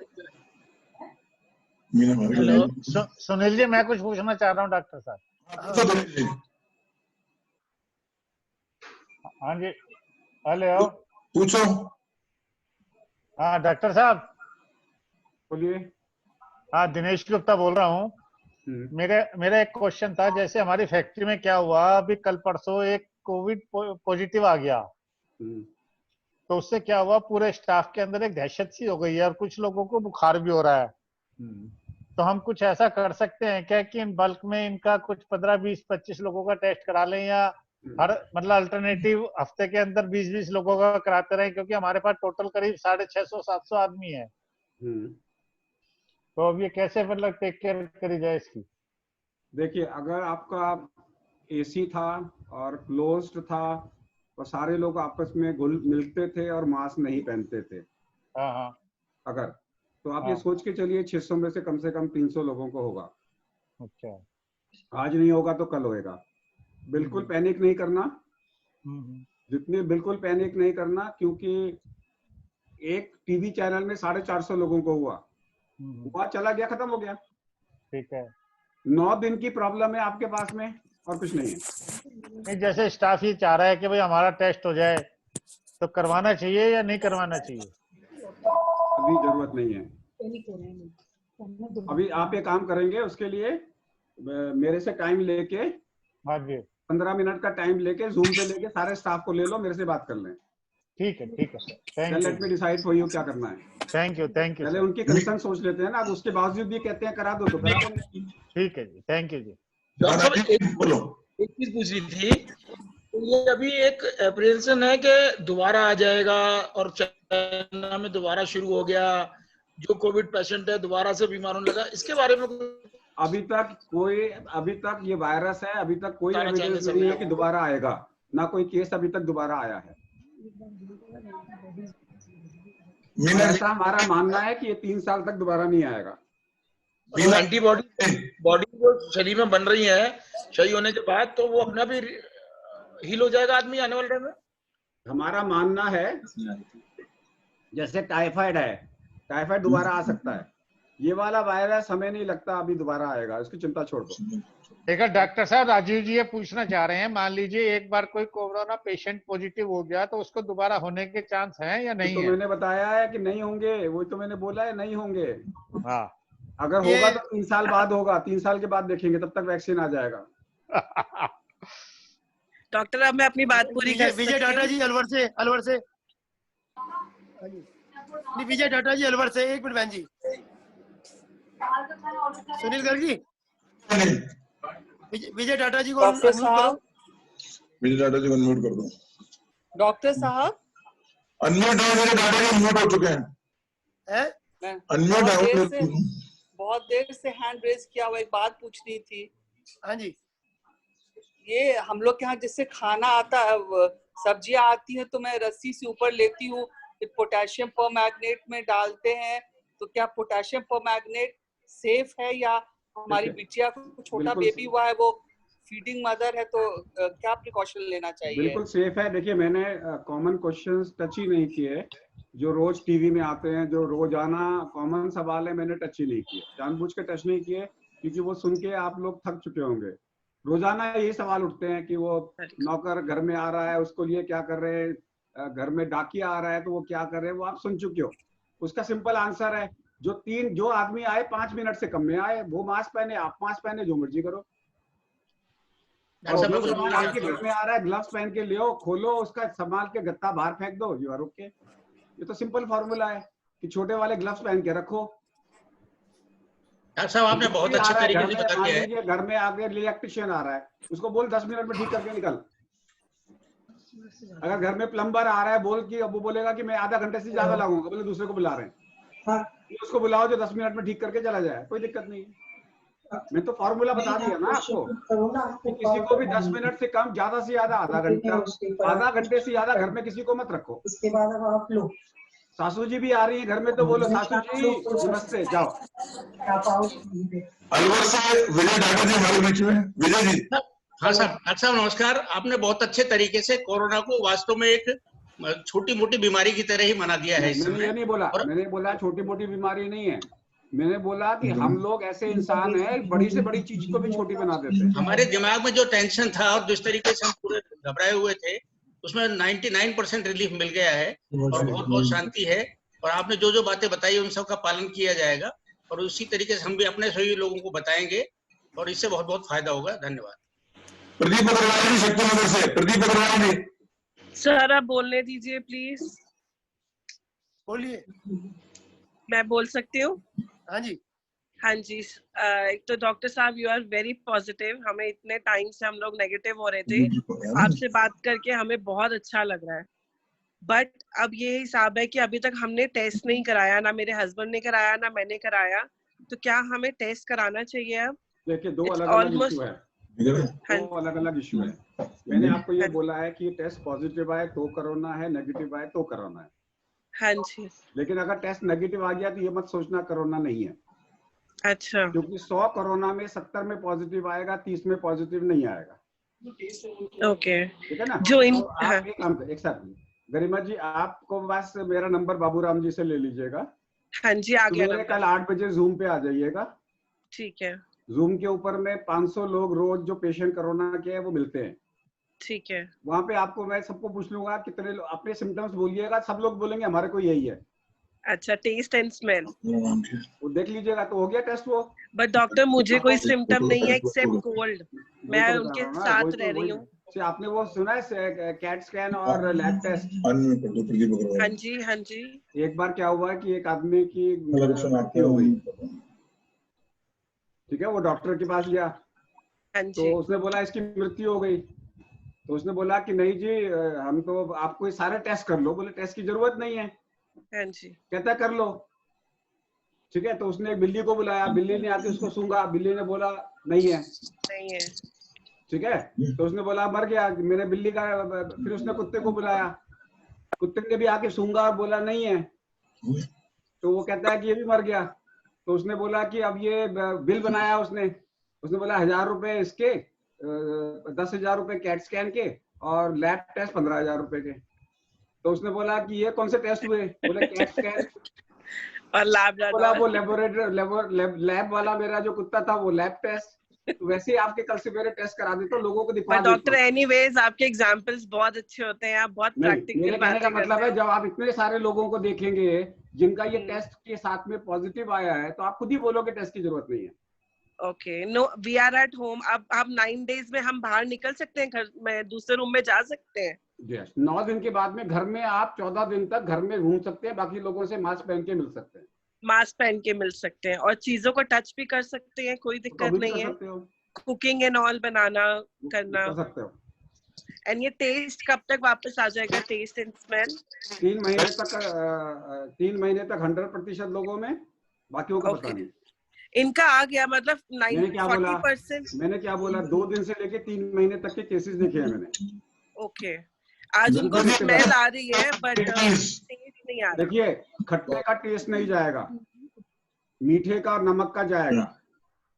हेलो सुनील जी, मैं कुछ पूछना चाह रहा हूँ डॉक्टर साहब। हाँ जी, हेलो, पूछो। हाँ डॉक्टर साहब बोलिए। हाँ, दिनेश गुप्ता बोल रहा हूँ। मेरा एक क्वेश्चन था, जैसे हमारी फैक्ट्री में क्या हुआ, अभी कल परसों एक कोविड पॉजिटिव आ गया, तो उससे क्या हुआ, पूरे स्टाफ के अंदर एक दहशत सी हो गई है और कुछ लोगों को बुखार भी हो रहा है। तो हम कुछ ऐसा कर सकते हैं क्या कि इन बल्क में इनका कुछ 15, 20, 25 लोगों का टेस्ट करा लें, या हर मतलब अल्टरनेटिव हफ्ते के अंदर 20-20 लोगों का कराते रहें, क्योंकि हमारे पास टोटल करीब 650-700 आदमी है। तो अब ये कैसे मतलब टेक केयर करी जाए इसकी? देखिए, अगर आपका एसी था और क्लोज्ड था और सारे लोग आपस में घुल मिलते थे और मास्क नहीं पहनते थे, अगर तो आप ये सोच के चलिए 600 में से कम 300 लोगों को होगा। अच्छा, आज नहीं होगा तो कल होएगा। बिल्कुल पैनिक नहीं करना, जितने बिल्कुल पैनिक नहीं करना, क्योंकि एक टीवी चैनल में 450 लोगों को हुआ, चला गया, खत्म हो गया। ठीक है, 9 दिन की प्रॉब्लम है आपके पास में और कुछ नहीं है। नहीं, जैसे स्टाफ ही चाह रहा है कि भाई हमारा टेस्ट हो जाए, तो करवाना चाहिए या नहीं करवाना चाहिए? अभी जरूरत नहीं है। अभी आप एक काम करेंगे, उसके लिए मेरे से टाइम लेके, हाँ जी, 15 मिनट का टाइम लेके जूम पे लेके सारे स्टाफ को ले लो, मेरे से बात कर लें। ठीक है, ठीक है sir, thank you. Let me decide for you क्या करना है। थैंक यू पहले उनकी कंसर्न सोच लेते हैं ना, अब उसके बावजूद भी कहते हैं करा दो तो करा देंगे। ठीक है जी, थैंक यू जी। डॉक्टर साहब एक चीज पूछ रही थी, तो ये अभी एक एप्रिहेंशन है कि दोबारा आ जाएगा और चाइना में दोबारा शुरू हो गया, जो कोविड पेशेंट है दोबारा से बीमार होने लगा, इसके बारे में अभी तक ये वायरस है, अभी तक कोई एविडेंस नहीं है कि दोबारा आएगा, ना कोई केस अभी तक दोबारा आया है। ऐसा हमारा मानना है कि ये 3 साल तक दोबारा नहीं आएगा। एंटीबॉडी जो शरीर में बन रही है सही होने के बाद, तो वो अपना भी हील हो जाएगा आदमी आने वाले टाइम में। हमारा मानना है, जैसे टाइफाइड है, टाइफाइड दोबारा आ सकता है, ये वाला वायरस हमें नहीं लगता अभी दोबारा आएगा, इसकी चिंता छोड़ दो। देखा डॉक्टर साहब, राजीव जी ये पूछना चाह रहे हैं, मान लीजिए एक बार कोई कोरोना पेशेंट पॉजिटिव हो गया, तो उसको दोबारा होने के चांस हैं या नहीं है? मैंने बताया है कि नहीं होंगे, वो तो मैंने बोला है नहीं होंगे। हाँ, अगर होगा तो 3 साल बाद होगा, 3 साल के बाद देखेंगे, तब तक वैक्सीन आ जाएगा। डॉक्टर, अब मैं अपनी बात पूरी कर विजय टाटा जी अलवर से नहीं, विजय डाटा जी अलवर से, एक मिनट बहन जी। सुनील गर्ग जी, विजय डाटा जी को डॉक्टर अनम्यूट करो। साहब, विजय डाटा जी को अनम्यूट कर दो। डॉक्टर साहब अनम्यूट है, मेरे डाटा जी अनम्यूट हो चुके हैं। अनम्यूट है, बहुत देर से हैंड रेज किया हुआ, एक बात पूछनी थी। हाँ जी, ये हम लोग के यहाँ जिससे खाना आता है, सब्जियां आती है, तो मैं रस्सी से ऊपर लेती हूँ, पोटेशियम परमैंगनेट में डालते हैं, तो क्या पोटेशियम परमैंगनेट सेफ है, या हमारी बिटिया को छोटा बेबी हुआ है, वो फीडिंग मदर है, तो क्या प्रिकॉशन लेना चाहिए? बिल्कुल सेफ है। देखिए, मैंने कॉमन क्वेश्चंस टच ही नहीं किए जो रोज टीवी में आते हैं, जो रोजाना कॉमन सवाल है, मैंने टच ही नहीं किए, जानबूझ के टच नहीं किए, क्योंकि वो सुन के आप लोग थक चुके होंगे। रोजाना यही सवाल उठते हैं कि वो नौकर घर में आ रहा है, उसको लिए क्या कर रहे हैं, घर में डाकिया आ रहा है तो वो क्या कर रहे हैं, वो आप सुन चुके हो। उसका सिंपल आंसर है, जो आदमी आए 5 मिनट से कम में आए, वो मास्क पहने, आप मास्क पहने, जो मर्जी करो। आपके घर में आ रहा है, ग्लव्स पहन के ले, खोलो, उसका संभाल के गत्ता बाहर फेंक दो, यू आर ओके। ये तो सिंपल फॉर्मूला है कि छोटे वाले ग्लव्स पहन के रखो। डॉक्टर साहब आपने बहुत अच्छे तरीके से बता दिया है। घर में आगे इलेक्ट्रिशियन आ रहा है, उसको बोल 10 मिनट में ठीक करके निकल। अगर घर में प्लम्बर आ रहा है, बोल कि अब वो बोलेगा कि मैं आधा घंटे से ज्यादा लगाऊंगा, बोले दूसरे को बुला रहे हैं, उसको बुलाओ जो 10 मिनट में ठीक करके चला जाए, कोई दिक्कत नहीं है। मैं तो फॉर्मूला बता दिया ना आपको कि किसी को भी 10 मिनट से कम, ज्यादा से ज्यादा आधा घंटे से ज्यादा घर में किसी को मत रखो। इसके बाद अब आप लोग सासू जी भी आ रही है घर में, तो बोलो सासू जी नमस्ते, जाओ। अलवर से विजय डाटा जी हमारे बीच में। विजय जी। हाँ साहब, डॉक्टर साहब नमस्कार। आपने बहुत अच्छे तरीके से कोरोना को वास्तव में एक छोटी मोटी बीमारी की तरह ही मना दिया है। मैंने ये नहीं बोला, मैंने बोला छोटी मोटी बीमारी नहीं है, मैंने बोला कि हम लोग ऐसे इंसान हैं, बड़ी से बड़ी चीज को भी छोटी बना देते हैं। हमारे दिमाग में जो टेंशन था और जिस तरीके से हम पूरे घबराए हुए थे, उसमें 99% रिलीफ मिल गया है और बहुत बहुत शांति है। और आपने जो जो बातें बताई उन सब का पालन किया जाएगा और उसी तरीके से हम भी अपने सभी लोगों को बताएंगे और इससे बहुत बहुत फायदा होगा। धन्यवाद। प्रदीप अग्रवाल जी, शक्ति नगर से। प्रदीप अग्रवाल जी। सर आप बोलने दीजिए प्लीज। बोलिए। मैं बोल सकती हूँ? हाँ जी। हाँ जी। एक तो डॉक्टर साहब यू आर वेरी पॉजिटिव, हमें इतने टाइम से हम लोग नेगेटिव हो रहे थे, आपसे बात करके हमें बहुत अच्छा लग रहा है। बट अब ये हिसाब है कि अभी तक हमने टेस्ट नहीं कराया, ना मेरे हस्बैंड ने कराया ना मैंने कराया, तो क्या हमें टेस्ट कराना चाहिए अब? देखिए, दो अलग अलग इशू है। मैंने आपको ये बोला है कि टेस्ट पॉजिटिव आए तो कोरोना है, नेगेटिव आए तो कोरोना है। हाँ जी। लेकिन अगर टेस्ट नेगेटिव आ गया तो ये मत सोचना कोरोना नहीं है। अच्छा। क्योंकि 100 कोरोना में 70 में पॉजिटिव आएगा, 30 में पॉजिटिव नहीं आएगा। ओके, ठीक है ना? जो इन तो एक साथ गरिमा जी, आपको बस मेरा नंबर बाबूराम जी से ले लीजिएगा। हाँ जी, आ गया। कल 8 बजे जूम पे आ जाइएगा। ठीक है। जूम के ऊपर में 500 लोग रोज जो पेशेंट कोरोना के हैं वो मिलते हैं। ठीक है। वहाँ पे आपको मैं सबको पूछ लूंगा कितने अपने सिम्टम्स बोलिएगा, सब लोग बोलेंगे हमारे को यही है। अच्छा, टेस्ट एंड स्मेल वो देख लीजिएगा तो हो गया टेस्ट वो। बट डॉक्टर मुझे कोई सिम्टम नहीं है एक्सेप्ट कोल्ड, मैं उनके साथ रह रही हूँ। आपने वो सुना है कैट स्कैन और लैब टेस्ट? हाँ जी, हाँ जी। एक बार क्या हुआ कि एक आदमी की मृत्यु हो गई, ठीक है, वो डॉक्टर के पास गया। हाँ जी। तो उसने बोला इसकी मृत्यु हो गई, तो उसने बोला कि नहीं जी, हम तो आपको सारे टेस्ट कर लो। बोले टेस्ट की जरूरत नहीं है। हाँ जी। कहता कर लो। ठीक है, तो उसने एक बिल्ली को बुलाया, बिल्ली ने आके उसको सूंघा, बिल्ली ने बोला नहीं है। नहीं है। ठीक है, तो उसने बोला मर गया मेरे बिल्ली का। फिर उसने कुत्ते को बुलाया, कुत्ते ने भी आके सूंघा और बोला नहीं है। तो वो कहता है कि ये भी मर गया। तो उसने बोला कि अब ये बिल बनाया उसने बोला 1000 रुपए इसके, 10,000 रुपए कैट स्कैन के और लैब टेस्ट 15,000 रुपए के। तो उसने बोला कि ये कौन से टेस्ट हुए? बोले कैट स्कैन और लैब। बोला वो लेबोरेटरी लैब वाला मेरा जो कुत्ता था वो लैब टेस्ट। तो वैसे ही आपके कल से मेरे टेस्ट करा देते, लोगों को दिखा देते। डॉक्टर एनीवेज आपके एग्जांपल्स बहुत अच्छे होते हैं, आप बहुत प्रैक्टिकल बातें करते हैं। मतलब है जब आप इतने सारे लोगों को देखेंगे जिनका ये टेस्ट के साथ में पॉजिटिव आया है, तो आप खुद ही बोलोगे टेस्ट की जरूरत नहीं है। Okay, no we are at home. अब 9 डेज में हम बाहर निकल सकते हैं, घर में दूसरे रूम में जा सकते हैं? यस, 9 दिन के बाद में घर में आप 14 दिन तक घर में घूम सकते हैं, बाकी लोगों से मास्क पहन के मिल सकते हैं। मास्क पहन के मिल सकते हैं और चीजों को टच भी कर सकते हैं, कोई दिक्कत नहीं है। कुकिंग एंड ऑल बनाना करना कर सकते हो। एंड ये टेस्ट कब तक वापस आ जाएगा, टेस्ट एंड स्मेल? 3 महीने तक 100% लोगों में, बाकियों का पता नहीं। इनका आ गया मतलब 40%। मैंने क्या बोला 2 दिन से लेके 3 महीने तक के केसेस देखे हैं मैंने। ओके, आज उनको स्मेल आ रही है बट टेस्ट नहीं आ रहा। देखिए, खट्टे का टेस्ट नहीं जाएगा, मीठे का और नमक का जाएगा,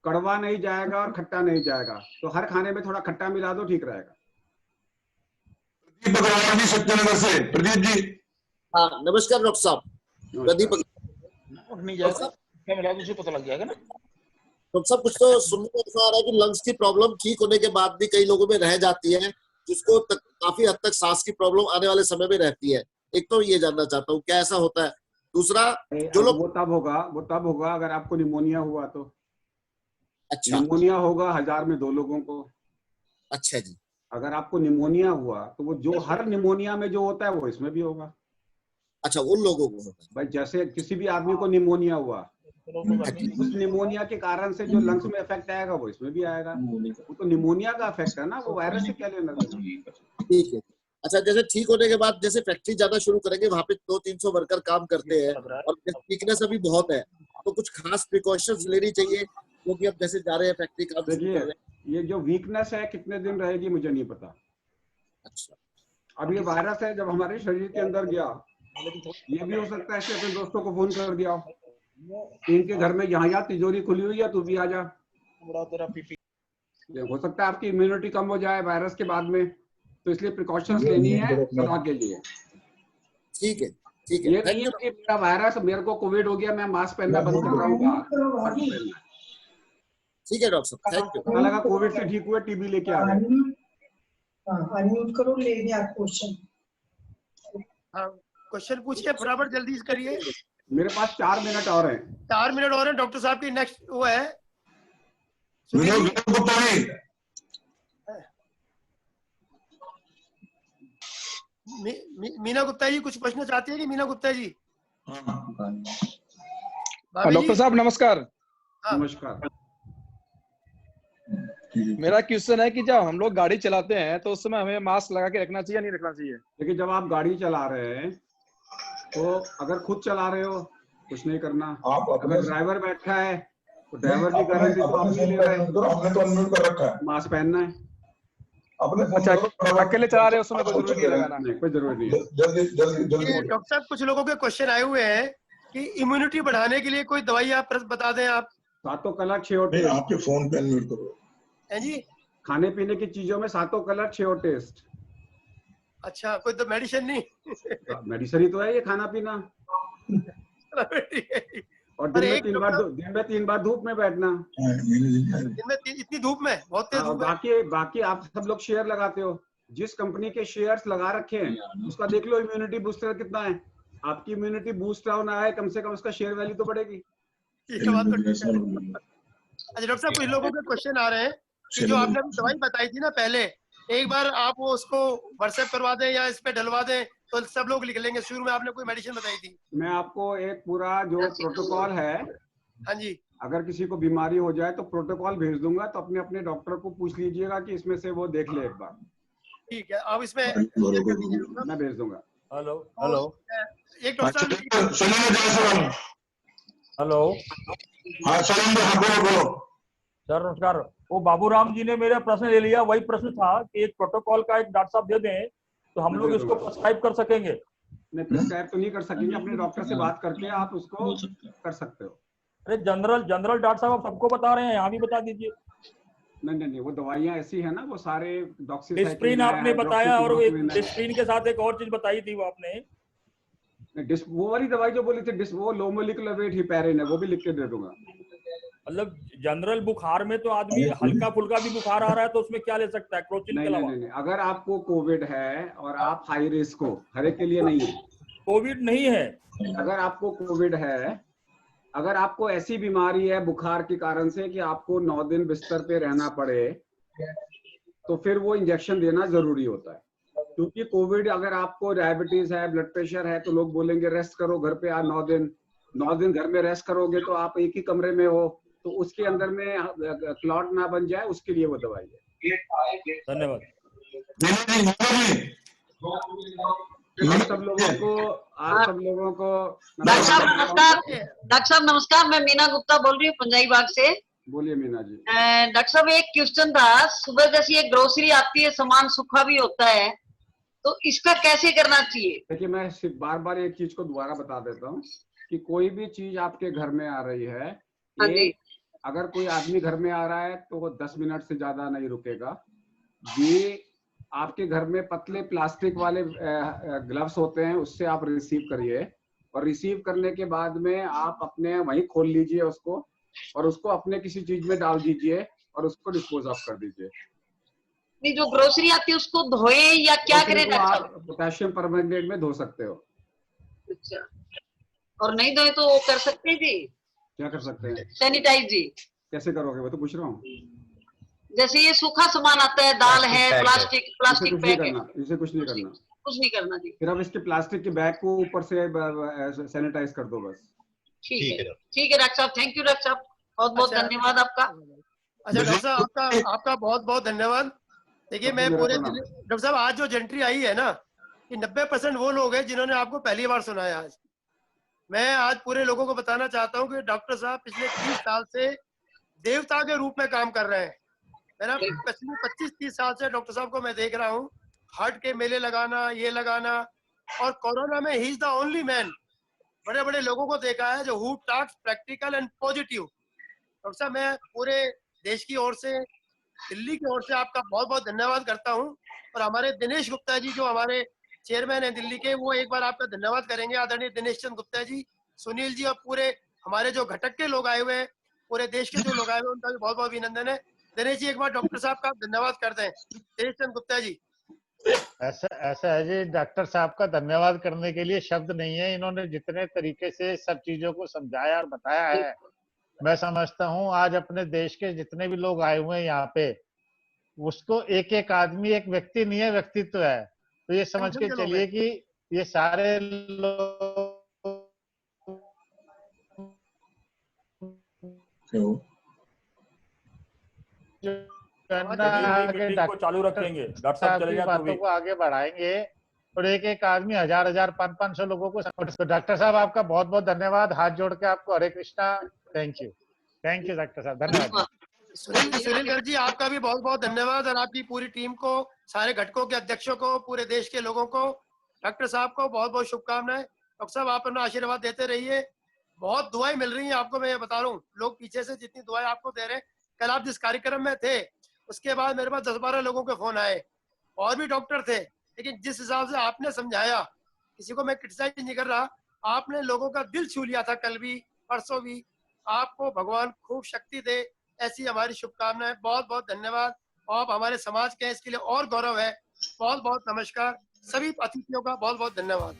कड़वा नहीं जाएगा और खट्टा नहीं जाएगा। तो हर खाने में थोड़ा खट्टा मिला दो, ठीक रहेगा। प्रदीप अग्रवाल जी सत्यनगर से। प्रदीप जी। हाँ, नमस्कार डॉक्टर साहब। प्रदीप क्या मिला मुझे पता लग जाएगा ना। डॉक्टर साहब, कुछ तो सुनने में ऐसा आ रहा है कि लंग्स की प्रॉब्लम ठीक होने के बाद भी कई लोगों में रह जाती है, जिसको काफी हद तक सांस की प्रॉब्लम आने वाले समय में रहती है। एक तो ये जानना चाहता हूँ क्या ऐसा होता है। दूसरा, जो लोग वो तब होगा अगर आपको निमोनिया हुआ तो। अच्छा, निमोनिया होगा 1000 में 2 लोगों को। अच्छा जी। अगर आपको निमोनिया हुआ तो वो जो हर निमोनिया में जो होता है वो इसमें भी होगा। अच्छा, उन लोगों को होता है। भाई जैसे किसी भी आदमी को निमोनिया हुआ, उस निमोनिया के कारण से जो लंग्स में इफेक्ट आएगा वो इसमें भी आएगा। वो तो निमोनिया का इफेक्ट है ना, वो वायरस से क्या लेना देना। ठीक है। अच्छा, जैसे ठीक होने के बाद जैसे फैक्ट्री जाना शुरू करेंगे, वहाँ पे 200-300 वर्कर काम करते हैं और वीकनेस अभी बहुत है, तो कुछ खास प्रिकॉशंस लेनी चाहिए क्योंकि अब जैसे जा रहे हैं फैक्ट्री काम शुरू कर रहे हैं। ये जो वीकनेस है कितने दिन रहेगी मुझे नहीं पता। अच्छा, अब ये वायरस है, जब हमारे शरीर के अंदर गया, ये भी हो सकता है कि अपने दोस्तों को फोन कर दिया हो, इनके घर में यहाँ तिजोरी खुली हुई है, तू भी आ जा। हो सकता है आपकी इम्यूनिटी कम हो जाए वायरस के बाद में, तो इसलिए प्रिकॉशंस लेनी है सलाह के लिए। ठीक है, ठीक है। ये नहीं है कि मेरा वायरस, मेरे को कोविड हो गया, मैं मास्क पहनना बंद कर रहा हूँ। ठीक है डॉक्टर साहब, थैंक यू। पता लगा कोविड से ठीक हुए, टीबी लेके आ गए। अनम्यूट करो, ले लिया क्वेश्चन। हाँ, क्वेश्चन पूछिए फटाफट, जल्दी से करिए। मेरे पास 4 मिनट और हैं। 4 मिनट और हैं। डॉक्टर साहब की नेक्स्ट वो है मीना गुप्ता जी। कुछ पूछना चाहती है कि मीना गुप्ता जी? डॉक्टर साहब नमस्कार। नमस्कार। मेरा क्वेश्चन है कि जब हम लोग गाड़ी चलाते हैं तो उस समय हमें मास्क लगा के रखना चाहिए या नहीं रखना चाहिए? देखिए, जब आप गाड़ी चला रहे हैं तो अगर खुद चला रहे हो कुछ नहीं करना। अगर ड्राइवर बैठा है तो ड्राइवर की गारंटी तो हम नहीं ले रहे हैं, हमने तो अनम्यूट कर रखा है। मास्क पहनना है। अच्छा, अकेले चला रहे हो उसमें कोई जरूरी नहीं लगाना? नहीं, कोई जरूरी नहीं है। जल्दी। डॉक्टर साहब, कुछ लोगों के क्वेश्चन आए हुए हैं कि इम्यूनिटी बढ़ाने के लिए कोई दवाई आप बता दें। आप 7 कलर 6 टेस्ट। आपके फोन पे अनम्यूट करो। है जी। खाने पीने की चीजों में 7 कलर 6 टेस्ट। अच्छा, कोई तो मेडिसिन नहीं? मेडिसिन ही तो है ये, खाना पीना। और दिन में 3 बार धूप में बैठना। दिन में इतनी धूप में? बहुत तेज धूप है। बाकी आप सब लोग शेयर लगाते हो, जिस कंपनी के शेयर्स लगा रखे हैं उसका देख लो इम्यूनिटी बूस्टर कितना है। आपकी इम्यूनिटी बूस्ट होना है, कम से कम उसका शेयर वैल्यू तो बढ़ेगी। अच्छा डॉक्टर साहब, कुछ लोगों के क्वेश्चन आ रहे हैं कि जो आपने दवाई बताई थी ना पहले, एक बार आप वो उसको व्हाट्सएप करवा दें या इस पे डलवा दें तो सब लोग लिख लेंगे। शुरू में आपने कोई मेडिसिन बताई थी। मैं आपको एक पूरा जो प्रोटोकॉल है, हाँ जी, अगर किसी को बीमारी हो जाए तो प्रोटोकॉल भेज दूंगा, तो अपने अपने डॉक्टर को पूछ लीजिएगा कि इसमें से वो देख ले एक बार। ठीक है, आप इसमें मैं भेज दूंगा। हेलो हेलो, एक डॉक्टर साहब। हेलो, हाँ सर नमस्कार। वो बाबूराम जी ने मेरा प्रश्न ले लिया। वही प्रश्न था कि एक प्रोटोकॉल का एक डॉक्टर साहब दे दें तो हम लोग इसको प्रिस्क्राइब कर सकेंगे। नहीं, प्रिस्क्राइब तो नहीं कर सकेंगे, अपने डॉक्टर से बात करके आप उसको कर सकते हो। अरे जनरल डॉक्टर साहब आप सबको बता रहे हैं, यहाँ भी बता दीजिए। नहीं, वो दवाइयाँ ऐसी है ना, वो सारे डिस्प्रिन आपने बताया और डिस्प्रिन के साथ एक और चीज बताई थी वो आपने। वो वाली दवाई जो बोली थी वो लो मोलिकुलर वेट हिपैरिन है, वो भी लिख के दे दूंगा। मतलब जनरल बुखार में तो आदमी हल्का फुल्का भी बुखार आ रहा है तो उसमें क्या ले सकता है क्रोचिन के अलावा? नहीं, अगर आपको कोविड है और आप हाई रिस्क हो, हर एक के लिए नहीं है। कोविड नहीं है, अगर आपको कोविड है, अगर आपको ऐसी बीमारी है बुखार के कारण से कि आपको 9 दिन बिस्तर पे रहना पड़े, तो फिर वो इंजेक्शन देना जरूरी होता है। क्योंकि कोविड, अगर आपको डायबिटीज है, ब्लड प्रेशर है, तो लोग बोलेंगे रेस्ट करो घर पे, 9 दिन घर में रेस्ट करोगे तो आप एक ही कमरे में हो, तो उसके अंदर में क्लॉट ना बन जाए, उसके लिए वो दवाई है। धन्यवाद। आप सब लोगों को डॉक्टर साहब नमस्कार। डॉक्टर साहब नमस्कार, मैं मीना गुप्ता बोल रही हूँ पंजाबी बाग से। बोलिए मीना जी। डॉक्टर साहब एक क्वेश्चन था, सुबह जैसी एक ग्रोसरी आती है, सामान सूखा भी होता है, तो इसका कैसे करना चाहिए? देखिए, मैं सिर्फ बार बार एक चीज को दोबारा बता देता हूँ कि कोई भी चीज आपके घर में आ रही है, अगर कोई आदमी घर में आ रहा है तो वो 10 मिनट से ज्यादा नहीं रुकेगा। ये आपके घर में पतले प्लास्टिक वाले ग्लव्स होते हैं, उससे आप रिसीव करिए, और रिसीव करने के बाद में आप अपने वहीं खोल लीजिए उसको, और उसको अपने किसी चीज में डाल दीजिए और उसको डिस्पोज ऑफ कर दीजिए। नहीं, जो ग्रोसरी आती है उसको धोए या क्या करें डॉक्टर साहब? पोटेशियम परमैंगनेट में धो सकते हो। अच्छा, और नहीं धोए तो वो कर सकते हैं जी? क्या कर सकते हैं? सैनिटाइज जी। कैसे करोगे, वो तो पूछ रहा हूँ। जैसे ये सूखा सामान आता है, दाल है, प्लास्टिक बैग है, इसे कुछ नहीं करना, कुछ नहीं करना जी। फिर अब इसके प्लास्टिक के बैग को ऊपर से सैनिटाइज कर दो बस। ठीक है डॉक्टर साहब, थैंक यू डॉक्टर साहब, बहुत बहुत धन्यवाद आपका। अच्छा डॉक्टर साहब, आपका बहुत बहुत धन्यवाद। देखिए मैं पूरे डॉक्टर साहब, आज जो जेंट्री आई है ना, कि 90% वो लोग हैं जिन्होंने आपको पहली बार सुना है। आज मैं आज पूरे लोगों को बताना चाहता हूँ कि डॉक्टर साहब पिछले 30 साल से देवता के रूप में काम कर रहे हैं। मेरा पिछले 25-30 साल से डॉक्टर साहब को मैं देख रहा हूँ, हार्ट के मेले लगाना, ये लगाना, और कोरोना में he is the only man, बड़े बड़े लोगों को देखा है जो who talks practical and positive. Doctor साहब, मैं पूरे देश की ओर से, दिल्ली की ओर से आपका बहुत बहुत धन्यवाद करता हूं, और हमारे दिनेश गुप्ता जी जो हमारे चेयरमैन हैं दिल्ली के, वो एक बार आपका धन्यवाद करेंगे। आदरणीय दिनेश चंद्र गुप्ता जी, सुनील जी, और पूरे हमारे जो घटक के लोग आए हुए हैं, पूरे देश के जो लोग आए हुए हैं, उनका भी बहुत बहुत अभिनंदन है। दिनेश जी, एक बार डॉक्टर साहब का धन्यवाद करते हैं। दिनेश चंद्र गुप्ता जी। ऐसा है जी, डॉक्टर साहब का धन्यवाद करने के लिए शब्द नहीं है। इन्होंने जितने तरीके से सब चीजों को समझाया और बताया है, मैं समझता हूँ आज अपने देश के जितने भी लोग आए हुए हैं यहाँ पे, उसको एक एक आदमी एक व्यक्ति नहीं है, व्यक्तित्व है। तो ये समझ के चलिए कि ये सारे लोग मीटिंग को चालू रखेंगे, डॉक्टर साहब चले जाए तो भी बातों को आगे बढ़ाएंगे, और एक एक आदमी 1000-1000 500 लोगों को। तो डॉक्टर साहब आपका बहुत बहुत धन्यवाद, हाथ जोड़ के आपको हरे कृष्णा, थैंक यू डॉक्टर साहब, धन्यवाद। सुनील जी, आपका भी बहुत बहुत धन्यवाद, और आपकी पूरी टीम को, सारे घटकों के अध्यक्षों को, पूरे देश के लोगों को, डॉक्टर साहब को बहुत बहुत शुभकामनाएं। डॉक्टर साहब, आप अपना आशीर्वाद देते रहिए, बहुत दुआएं मिल रही हैं आपको। मैं बता रहा हूँ, लोग पीछे से जितनी दुआएं आपको दे रहे हैं, कल आप जिस कार्यक्रम में थे उसके बाद मेरे पास 10-12 लोगों के फोन आए, और भी डॉक्टर थे, लेकिन जिस हिसाब से आपने समझाया, किसी को मैं क्रिटिसाइज नहीं कर रहा, आपने लोगों का दिल छू लिया था, कल भी परसों भी। आपको भगवान खूब शक्ति दे, ऐसी हमारी शुभकामनाएं। बहुत बहुत धन्यवाद। आप हमारे समाज के हैं, इसके लिए और गौरव है। बहुत बहुत नमस्कार। सभी अतिथियों का बहुत बहुत धन्यवाद।